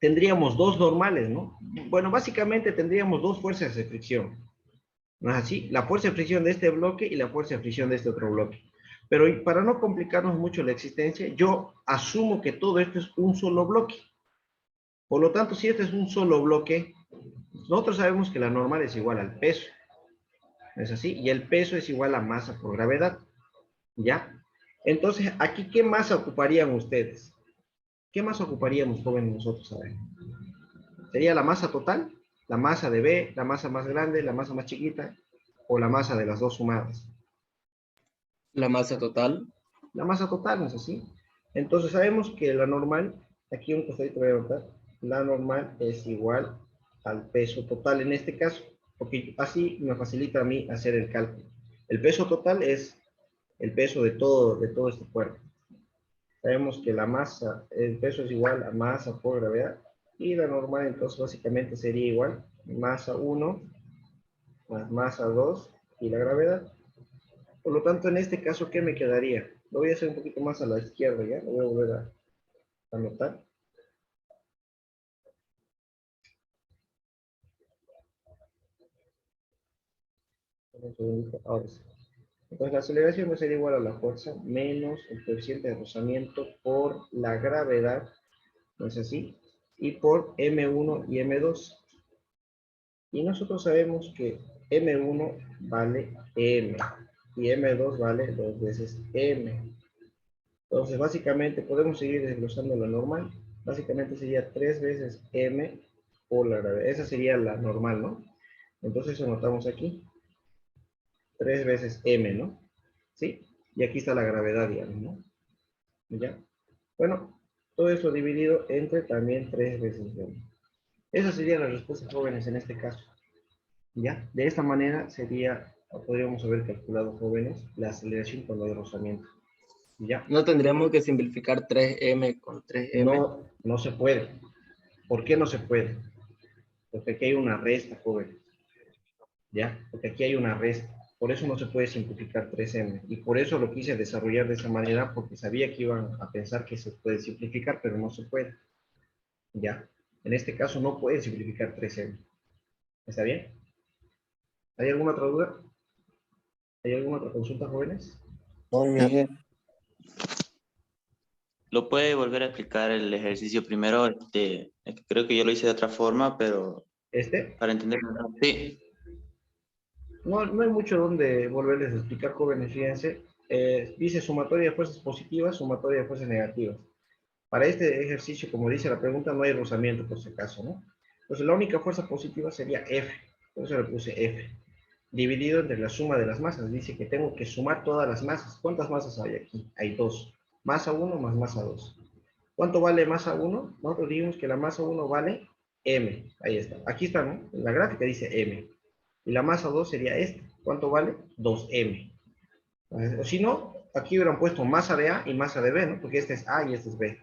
tendríamos dos normales, ¿no? Bueno, básicamente tendríamos dos fuerzas de fricción. ¿No es así? La fuerza de fricción de este bloque y la fuerza de fricción de este otro bloque. Pero para no complicarnos mucho la existencia, yo asumo que todo esto es un solo bloque. Por lo tanto, si este es un solo bloque, nosotros sabemos que la normal es igual al peso. ¿No es así? Y el peso es igual a masa por gravedad. ¿Ya? Entonces, aquí, ¿qué masa ocuparían ustedes? ¿Qué masa ocuparíamos, jóvenes, nosotros? A ver. ¿Sería la masa total? La masa de B, la masa más grande, la masa más chiquita, o la masa de las dos sumadas. La masa total. La masa total, ¿no es así? Entonces sabemos que la normal, aquí un costadito voy a anotar, la normal es igual al peso total en este caso, porque así me facilita a mí hacer el cálculo. El peso total es el peso de todo este cuerpo. Sabemos que la masa, el peso es igual a masa por gravedad, y la normal entonces básicamente sería igual masa 1 más masa 2 y la gravedad. Por lo tanto, en este caso, ¿qué me quedaría? Lo voy a hacer un poquito más a la izquierda, ¿ya? Lo voy a volver a anotar. Un segundito, ahora sí. Entonces, la aceleración va a ser igual a la fuerza menos el coeficiente de rozamiento por la gravedad, ¿no es así? y por M1 y M2. Y nosotros sabemos que M1 vale M y M2 vale 2 veces M. Entonces, básicamente, podemos seguir desglosando lo normal. Básicamente sería 3 veces M por la gravedad. Esa sería la normal, ¿no? Entonces, eso anotamos aquí. 3 veces M, ¿no? ¿Sí? Y aquí está la gravedad, digamos, ¿no? ¿Ya? Bueno, todo eso dividido entre también 3 veces M. Esa sería la respuesta, jóvenes, en este caso. ¿Ya? De esta manera sería, o podríamos haber calculado, jóvenes, la aceleración con el rozamiento. ¿Ya? No tendríamos que simplificar 3M con 3M. No, no se puede. ¿Por qué no se puede? Porque aquí hay una resta, jóvenes. ¿Ya? Porque aquí hay una resta. Por eso no se puede simplificar 3M. Y por eso lo quise desarrollar de esa manera, porque sabía que iban a pensar que se puede simplificar, pero no se puede. ¿Ya? En este caso no puede simplificar 3M. ¿Está bien? ¿Hay alguna otra duda? ¿Hay alguna otra consulta, jóvenes? No, Miguel. ¿Lo puede volver a explicar el ejercicio primero? Creo que yo lo hice de otra forma, pero ¿Este? para entender. Sí. No, no hay mucho donde volverles a explicar, jóvenes, fíjense. Dice sumatoria de fuerzas positivas, sumatoria de fuerzas negativas. Para este ejercicio, como dice la pregunta, no hay rozamiento por si acaso, ¿no? Entonces, la única fuerza positiva sería F. Por eso le puse F. Dividido entre la suma de las masas. Dice que tengo que sumar todas las masas. ¿Cuántas masas hay aquí? Hay 2. Masa 1 más masa 2. ¿Cuánto vale masa 1? Nosotros dijimos que la masa 1 vale M. Ahí está. Aquí está, ¿no? En la gráfica dice M. Y la masa 2 sería esta. ¿Cuánto vale? 2M. O si no, aquí hubieran puesto masa de A y masa de B, ¿no? Porque este es A y este es B.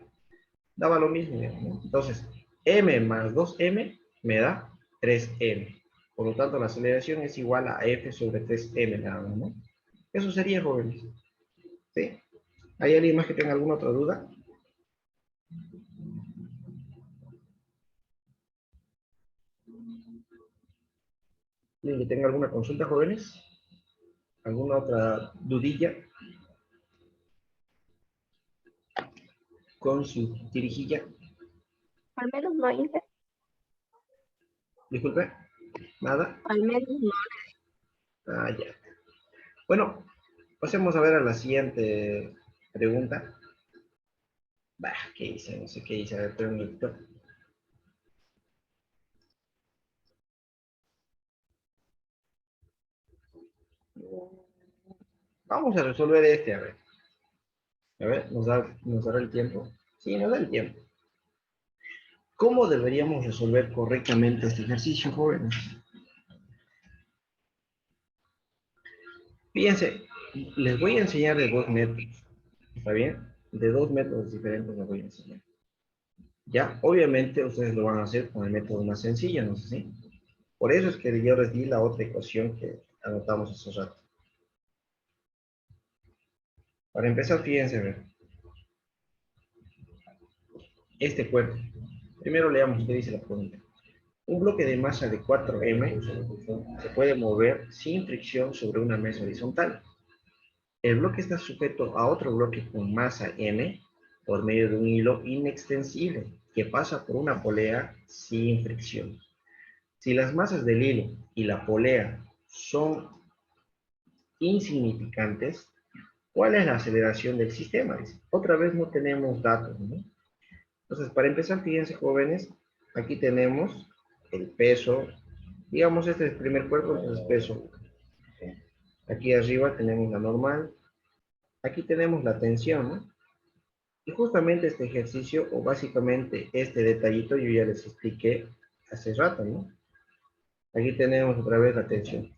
Daba lo mismo, ¿no? Entonces, M más 2M me da 3M. Por lo tanto, la aceleración es igual a F sobre 3M, nada más, ¿no? Eso sería, jóvenes. ¿Sí? ¿Hay alguien más que tenga alguna otra duda? ¿Alguien que tenga alguna consulta, jóvenes? ¿Alguna otra dudilla? Con su tirijilla. Al menos no hice. Disculpe. ¿Nada? Al menos no. Ah, ya. Bueno, pasemos a ver a la siguiente pregunta. Bah, ¿qué hice? No sé qué hice. A ver, espera un minutito. Vamos a resolver este, a ver. A ver, ¿nos dará el tiempo? Sí, nos da el tiempo. ¿Cómo deberíamos resolver correctamente este ejercicio, jóvenes? Fíjense, les voy a enseñar de 2 métodos. ¿Está bien? De 2 métodos diferentes les voy a enseñar. Ya, obviamente ustedes lo van a hacer con el método más sencillo, ¿no sé si? Por eso es que yo les di la otra ecuación que anotamos hace rato. Para empezar, fíjense, a ver. Este cuerpo. Primero leamos qué dice la pregunta. Un bloque de masa de 4M se puede mover sin fricción sobre una mesa horizontal. El bloque está sujeto a otro bloque con masa M por medio de un hilo inextensible que pasa por una polea sin fricción. Si las masas del hilo y la polea son insignificantes, ¿cuál es la aceleración del sistema? Otra vez no tenemos datos, ¿no? Entonces, para empezar, fíjense, jóvenes, aquí tenemos el peso. Digamos, este es el primer cuerpo, entonces peso. Aquí arriba tenemos la normal. Aquí tenemos la tensión, ¿no? Y justamente este ejercicio, o básicamente este detallito, yo ya les expliqué hace rato, ¿no? Aquí tenemos otra vez la tensión.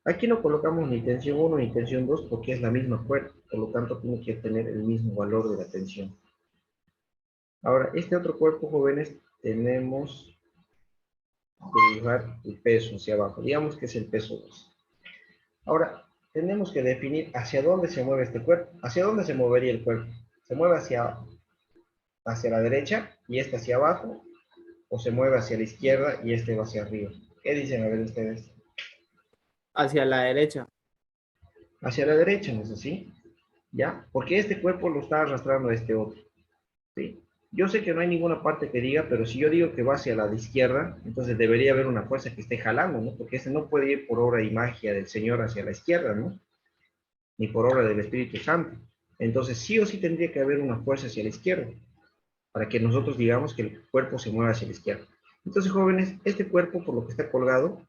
Aquí no colocamos ni tensión 1 ni tensión 2 porque es la misma cuerda, por lo tanto tiene que tener el mismo valor de la tensión. Ahora, este otro cuerpo, jóvenes, tenemos que dibujar el peso hacia abajo. Digamos que es el peso 2. Ahora, tenemos que definir hacia dónde se mueve este cuerpo. ¿Hacia dónde se movería el cuerpo? ¿Se mueve hacia la derecha y este hacia abajo? ¿O se mueve hacia la izquierda y este va hacia arriba? ¿Qué dicen a ver ustedes? Hacia la derecha. Hacia la derecha, ¿no es así? ¿Ya? Porque este cuerpo lo está arrastrando a este otro. ¿Sí? Yo sé que no hay ninguna parte que diga, pero si yo digo que va hacia la de izquierda, entonces debería haber una fuerza que esté jalando, ¿no? Porque ese no puede ir por obra y magia del Señor hacia la izquierda, ¿no? Ni por obra del Espíritu Santo. Entonces sí o sí tendría que haber una fuerza hacia la izquierda, para que nosotros digamos que el cuerpo se mueva hacia la izquierda. Entonces, jóvenes, este cuerpo, por lo que está colgado,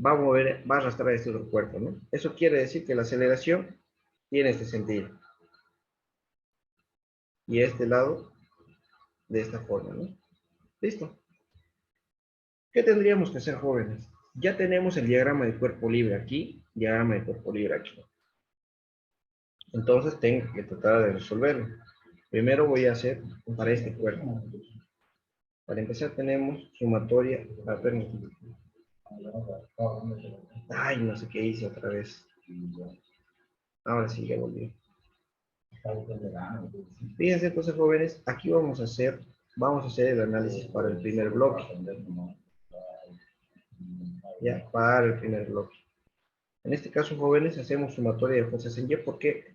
va a mover, va a arrastrar a este otro cuerpo, ¿no? Eso quiere decir que la aceleración tiene este sentido. Y este lado, de esta forma, ¿no? Listo. ¿Qué tendríamos que hacer, jóvenes? Ya tenemos el diagrama de cuerpo libre aquí, diagrama de cuerpo libre aquí. Entonces tengo que tratar de resolverlo. Primero voy a hacer para este cuerpo. Para empezar tenemos sumatoria. Ay, no sé qué hice otra vez. Ahora sí, ya volví. Fíjense entonces, jóvenes, aquí vamos a hacer el análisis para el primer bloque. Ya, para el primer bloque. En este caso, jóvenes, hacemos sumatoria de fuerzas en Y,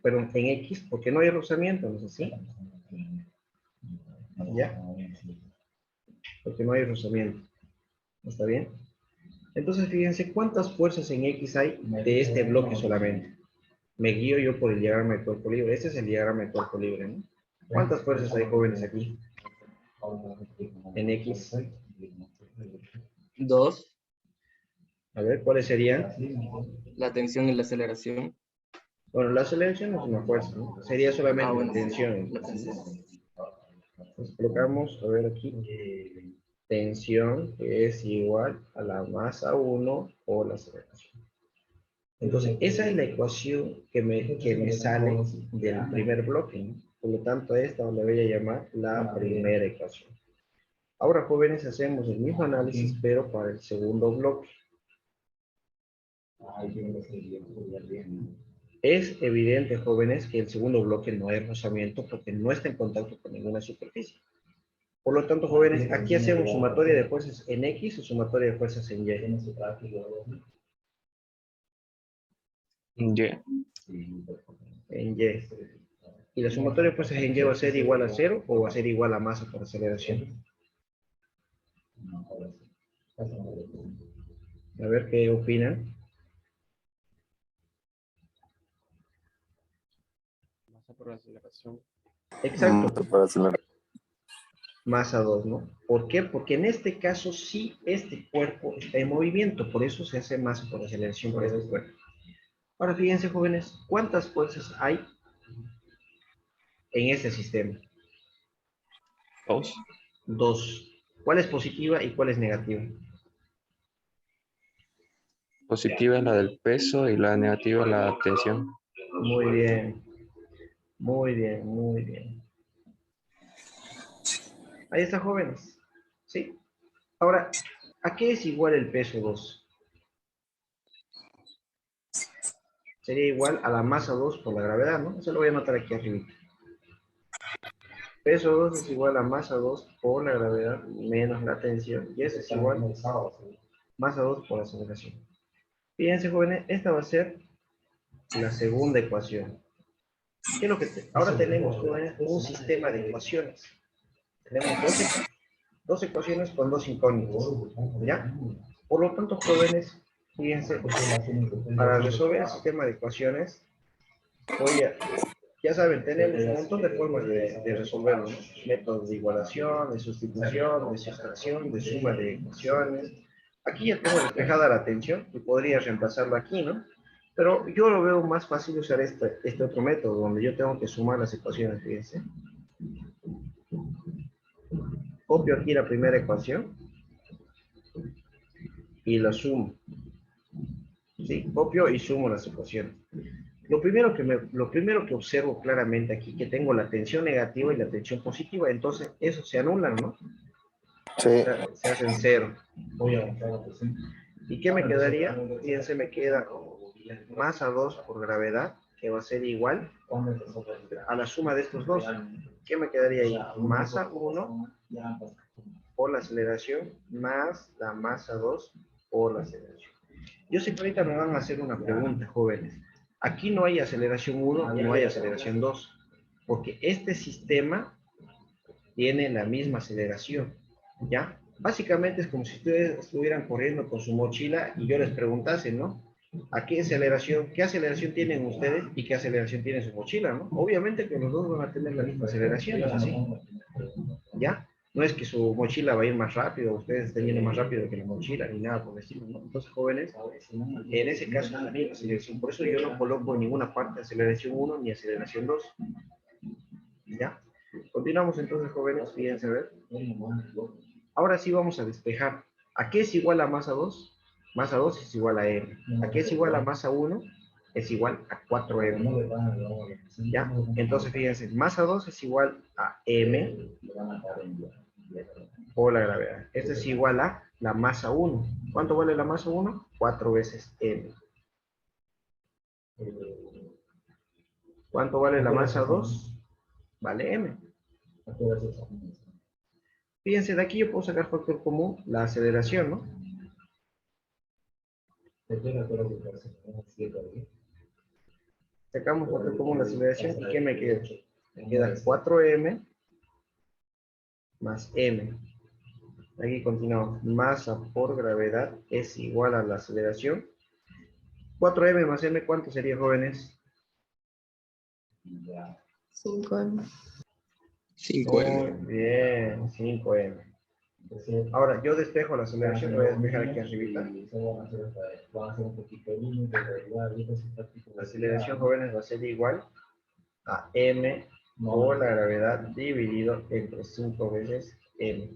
perdón, en X, porque no hay rozamiento, ¿no es así? ¿Ya? Porque no hay rozamiento. ¿Está bien? Entonces, fíjense cuántas fuerzas en X hay de este bloque solamente. Me guío yo por el diagrama de cuerpo libre. Este es el diagrama de cuerpo libre, ¿no? ¿Cuántas fuerzas hay, jóvenes, aquí? En X. 2. A ver, ¿cuáles serían? La tensión y la aceleración. Bueno, la aceleración no es una fuerza, ¿no? Sería solamente bueno, la tensión. la tensión. Entonces, colocamos, a ver aquí, tensión, que es igual a la masa 1 por la aceleración. Entonces, esa es la ecuación que me sale del primer bloque, ¿no? Por lo tanto, a esta le voy a llamar la primera ecuación. Ahora, jóvenes, hacemos el mismo análisis, pero para el segundo bloque. Es evidente, jóvenes, que el segundo bloque no hay rozamiento porque no está en contacto con ninguna superficie. Por lo tanto, jóvenes, aquí hacemos sumatoria de fuerzas en X o sumatoria de fuerzas en Y. Y. En Y. ¿Y la sumatoria de fuerzas en Y va a ser igual a 0 o va a ser igual a masa por aceleración? A ver qué opinan. Masa por aceleración. Exacto. Para acelerar. Masa 2, ¿no? ¿Por qué? Porque en este caso sí este cuerpo está en movimiento, por eso se hace masa por aceleración para este cuerpo. Ahora fíjense, jóvenes, ¿cuántas fuerzas hay en este sistema? 2. 2. ¿Cuál es positiva y cuál es negativa? Positiva es la del peso y la negativa es la tensión. Muy bien. Muy bien, muy bien. Ahí está, jóvenes. ¿Sí? Ahora, ¿a qué es igual el peso 2? Sería igual a la masa 2 por la gravedad, ¿no? Eso lo voy a anotar aquí arriba. Peso 2 es igual a masa 2 por la gravedad menos la tensión. Y eso es igual a masa 2 por la aceleración. Fíjense, jóvenes, esta va a ser la segunda ecuación. ¿Qué es lo que ahora tenemos, jóvenes, un sistema de ecuaciones? Tenemos dos ecuaciones con dos incógnitas, ¿ya? Por lo tanto, jóvenes, fíjense, para resolver el sistema de ecuaciones, ya saben, tenemos un montón de formas de resolverlo, ¿no? Métodos de igualación, de sustitución, de sustracción, de suma de ecuaciones. Aquí ya tengo despejada la tensión y podría reemplazarlo aquí, ¿no? Pero yo lo veo más fácil usar este otro método, donde yo tengo que sumar las ecuaciones, fíjense. Copio aquí la primera ecuación y la sumo. ¿Sí? Copio y sumo las ecuaciones. Lo primero que observo claramente aquí, que tengo la tensión negativa y la tensión positiva, entonces eso se anulan, ¿no? Sí. Se hacen cero. ¿Y qué me quedaría? Fíjense, me queda masa 2 por gravedad, que va a ser igual a la suma de estos dos. ¿Qué me quedaría ahí? Masa 1 por la aceleración más la masa 2 por la aceleración. Yo sé que ahorita me van a hacer una pregunta, jóvenes. Aquí no hay aceleración 1 y no hay aceleración 2, porque este sistema tiene la misma aceleración, ¿ya? Básicamente es como si ustedes estuvieran corriendo con su mochila y yo les preguntase, ¿no? ¿Qué aceleración tienen ustedes y qué aceleración tiene su mochila, ¿no? Obviamente que los dos van a tener la misma aceleración, ¿no es así? ¿Ya? No es que su mochila va a ir más rápido, ustedes estén yendo más rápido que la mochila, ni nada por el estilo, ¿no? Entonces, jóvenes, en ese caso es la misma aceleración. Por eso yo no coloco en ninguna parte aceleración 1 ni aceleración 2. ¿Ya? Continuamos entonces, jóvenes, fíjense a ver. Ahora sí vamos a despejar. ¿A qué es igual a masa 2? Masa 2 es igual a m. ¿A qué es igual a masa 1? Es igual a 4m. ¿Ya? Entonces, fíjense, masa 2 es igual a m por la gravedad. Esto es igual a la masa 1. ¿Cuánto vale la masa 1? 4 veces m. ¿Cuánto vale la masa 2? Vale m. Fíjense, de aquí yo puedo sacar factor común, la aceleración, ¿no? Sacamos factor común, la aceleración, ¿y qué me queda? Me queda 4m más m. Aquí continuamos. Masa por gravedad es igual a la aceleración. 4m más m, ¿cuánto sería, jóvenes? 5M. 5M. Muy bien, 5m. Ahora, yo despejo la aceleración, lo voy a despejar aquí arribita. La aceleración, jóvenes, va a ser igual a m por la gravedad dividido entre 5 veces m.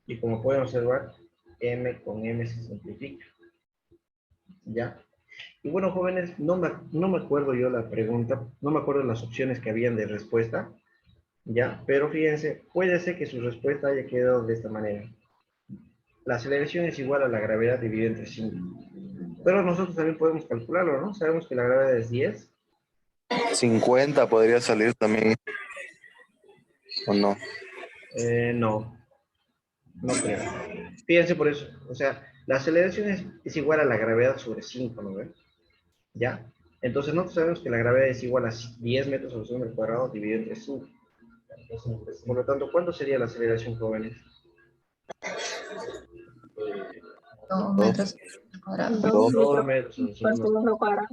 Y como pueden observar, m con m se simplifica. ¿Ya? Y bueno, jóvenes, no me acuerdo yo la pregunta, no me acuerdo las opciones que habían de respuesta, ¿ya? Pero fíjense, puede ser que su respuesta haya quedado de esta manera. La aceleración es igual a la gravedad dividida entre 5. Pero nosotros también podemos calcularlo, ¿no? Sabemos que la gravedad es 10. 50 podría salir también, ¿o no? No creo. Fíjense por eso, o sea, la aceleración es igual a la gravedad sobre 5, ¿no ven? ¿Ya? Entonces nosotros sabemos que la gravedad es igual a 10 metros sobre segundo al cuadrado dividido entre 5. Por lo tanto, ¿cuánto sería la aceleración, jóvenes? 2 metros cuadrados. 2 metros sobre Por segundo. segundo cuadrado.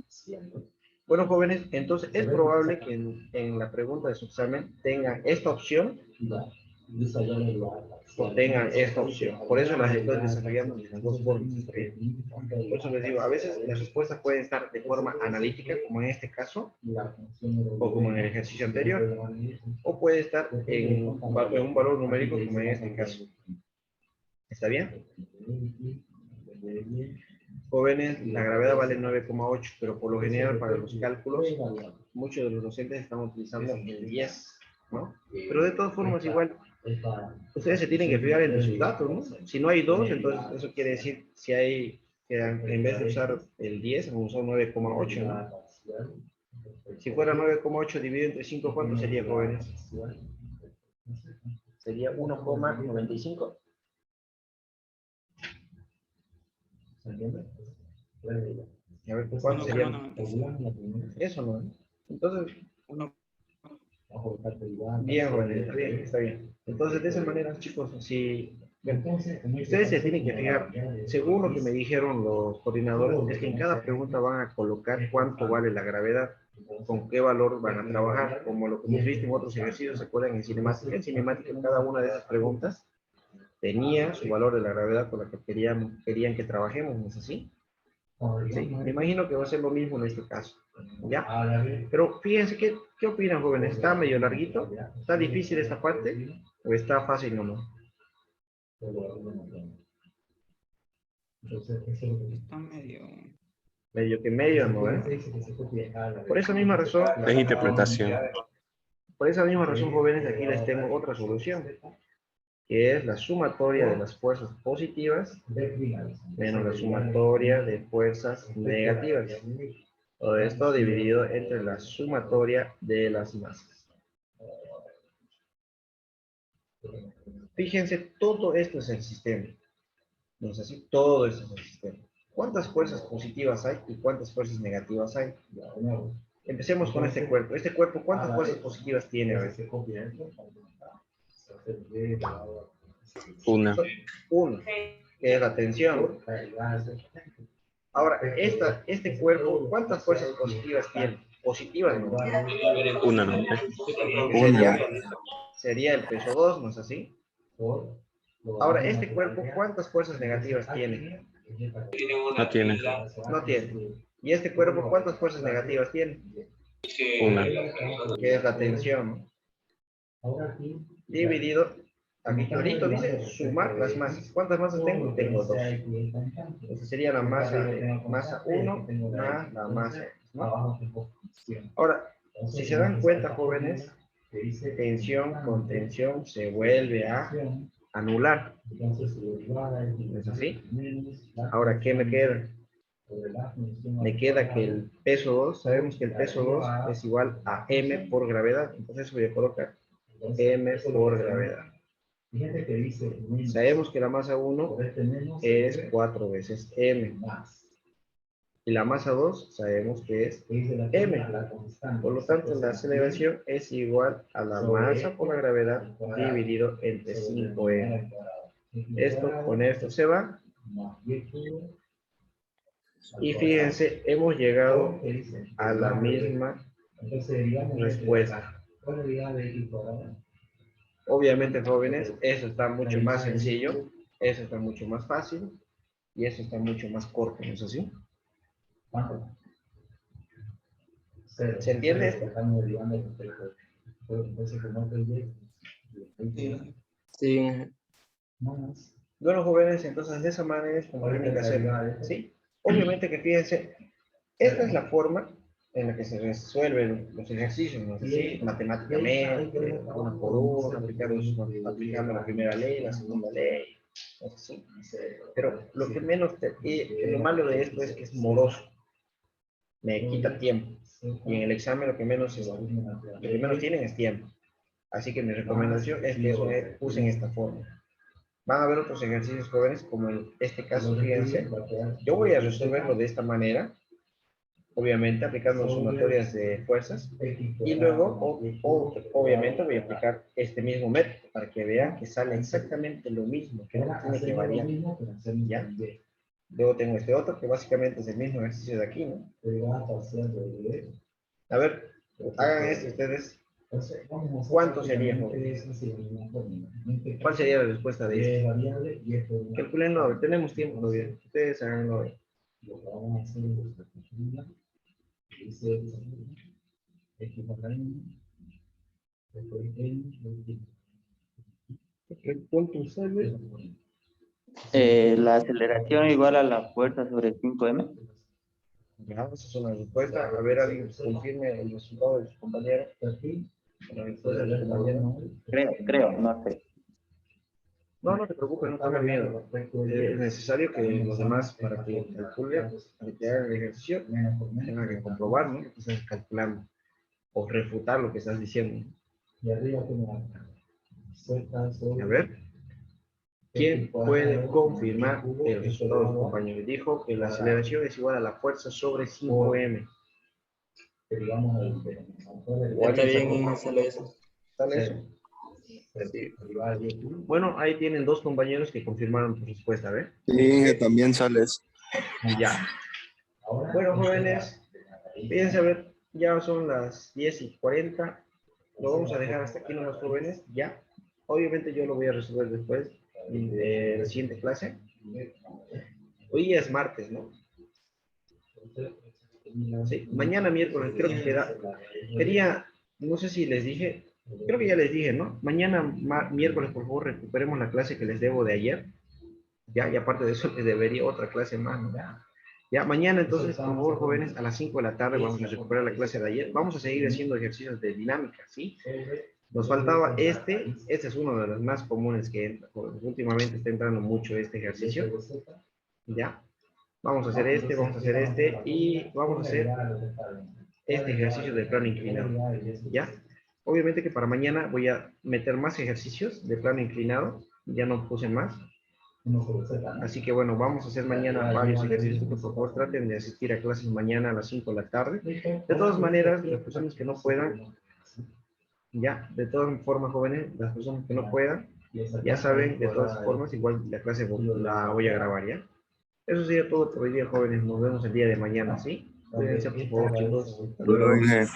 Bueno, jóvenes, entonces es probable que en la pregunta de su examen tengan esta opción o tengan esta opción. Por eso las estoy desarrollando de las dos formas. Por eso les digo, a veces las respuestas pueden estar de forma analítica, como en este caso, o como en el ejercicio anterior, o puede estar en un valor numérico, como en este caso. ¿Está bien? Jóvenes, la gravedad vale 9,8, pero por lo general para los cálculos, muchos de los docentes están utilizando el 10, ¿no? Pero de todas formas, igual, ustedes se tienen que fijar entre sus datos, ¿no? Si no hay 2, entonces eso quiere decir, si hay, que en vez de usar el 10, vamos a usar 9,8, ¿no? Si fuera 9,8 dividido entre 5, ¿cuánto sería, jóvenes? Sería 1,95. A ver, ¿cuánto sería? 1,95. Eso, ¿no? Entonces, Uno- bien, jóvenes, está bien. Entonces, de esa manera, chicos, si ustedes se tienen que fijar, según lo que me dijeron los coordinadores, es que en cada pregunta van a colocar cuánto vale la gravedad, con qué valor van a trabajar, como lo que hemos visto en otros ejercicios, se acuerdan en cinemática. En cinemática, cada una de esas preguntas tenía su valor de la gravedad con la que querían que trabajemos, ¿no es así? Sí, me imagino que va a ser lo mismo en este caso, ¿ya? Pero fíjense, ¿qué opinan, jóvenes? ¿Está medio larguito? ¿Está difícil esta parte? ¿O está fácil nomás? Está medio. Medio que medio, ¿no? Por esa misma razón, Es interpretación. por esa misma razón, jóvenes, aquí les tengo otra solución, que es la sumatoria de las fuerzas positivas menos la sumatoria de fuerzas negativas. Todo esto dividido entre la sumatoria de las masas. Fíjense, todo esto es el sistema. ¿No es así? Todo esto es el sistema. ¿Cuántas fuerzas positivas hay y cuántas fuerzas negativas hay? Empecemos con este cuerpo. Este cuerpo, ¿cuántas fuerzas positivas tiene? A ver. Una. 1, que es la tensión. Ahora, este cuerpo, ¿cuántas fuerzas positivas tiene? Positivas, ¿no? Una, ¿no? Sería el peso 2, ¿no es así? Ahora, este cuerpo, ¿cuántas fuerzas negativas tiene? No tiene. No tiene. ¿Y este cuerpo, cuántas fuerzas negativas tiene? Una. Que es la tensión. Dividido, aquí ahorita dice sumar las masas. ¿Cuántas masas tengo? Tengo 2. Entonces sería la masa 1 más la masa 2, ¿no? Ahora, si se dan cuenta, jóvenes, tensión con tensión se vuelve a anular. ¿Es así? Ahora, ¿qué me queda? Me queda que el peso 2, sabemos que el peso 2 es igual a m por gravedad. Entonces voy a colocar m por gravedad. Sabemos que la masa 1 es 4 veces m. Y la masa 2 sabemos que es m. Por lo tanto, la aceleración es igual a la masa por la gravedad dividido entre 5m. Esto con esto se va. Y fíjense, hemos llegado a la misma respuesta. Obviamente, jóvenes, eso está mucho más sencillo, eso está mucho más fácil y eso está mucho más corto, ¿no es así? ¿Se entiende esto? Sí. Bueno, jóvenes, entonces de esa manera es como tienen que hacerlo, ¿sí? Obviamente que fíjense, esta es la forma en la que se resuelven los ejercicios, ¿no? ¿Sí? Matemáticamente, uno por uno, aplicando la primera ley, la segunda ley, ¿no? ¿Sí? Pero lo que menos, lo malo de esto es que es moroso, me quita tiempo, y en el examen lo que menos tienen es tiempo. Así que mi recomendación es que usen esta forma. Van a haber otros ejercicios, jóvenes, como en este caso, fíjense. Yo voy a resolverlo de esta manera, obviamente aplicando sumatorias de fuerzas, y luego, obviamente, voy a aplicar este mismo método para que vean que sale exactamente lo mismo, que no tiene que variar. ¿Ya? Luego tengo este otro, que básicamente es el mismo ejercicio de aquí, ¿no? A ver, hagan esto ustedes. ¿Cuánto sería, jóvenes? ¿Cuál sería la respuesta de esto? Calculenlo, a ver, tenemos tiempo todavía. Ustedes háganlo. ¿Cuánto sale? La aceleración igual a la fuerza sobre 5m. Ya, esa es una respuesta. A ver, alguien confirme el resultado de su compañero. La respuesta de su compañero. Creo, no sé. No, no te preocupes, no tengas miedo. Es necesario que los demás, para que calculen, para que hagan el ejercicio, tengan que comprobar, ¿no? Lo que estás calculando. O refutar lo que estás diciendo. A ver. ¿Quién puede confirmar el resultado de su compañero? Dijo que la aceleración es igual a la fuerza sobre 5m. Está bien, sale eso. ¿Sale eso? Sí. Bueno, ahí tienen dos compañeros que confirmaron tu respuesta, ¿ves? Sí, también sales. Ya. Bueno, jóvenes, fíjense, a ver, ya son las 10:40. Lo vamos a dejar hasta aquí, los jóvenes, ya. Obviamente yo lo voy a resolver después de la siguiente clase. Hoy día es martes, ¿no? Sí, mañana miércoles creo que quería, no sé si les dije, creo que ya les dije, ¿no? Mañana miércoles, por favor, recuperemos la clase que les debo de ayer. Ya, y aparte de eso, les debería otra clase más, ¿no? Ya, mañana entonces, por favor, jóvenes, a las 5 de la tarde vamos a recuperar la clase de ayer. Vamos a seguir haciendo ejercicios de dinámica, ¿sí? Nos faltaba este es uno de los más comunes que últimamente está entrando mucho este ejercicio. Ya. Vamos a hacer este y vamos a hacer este ejercicio de plano inclinado. ¿Ya? Obviamente que para mañana voy a meter más ejercicios de plano inclinado. Ya no puse más. Así que bueno, vamos a hacer mañana varios ejercicios. Por favor, traten de asistir a clases mañana a las 5 de la tarde. De todas maneras, las personas que no puedan, Ya, de todas formas, jóvenes, las personas que no puedan, ya saben, de todas formas, igual la clase la voy a grabar, ¿ya? Eso sería todo por hoy día, jóvenes. Nos vemos el día de mañana, ¿sí? Cuídense, por favor, chicos. Hasta luego. Jorge.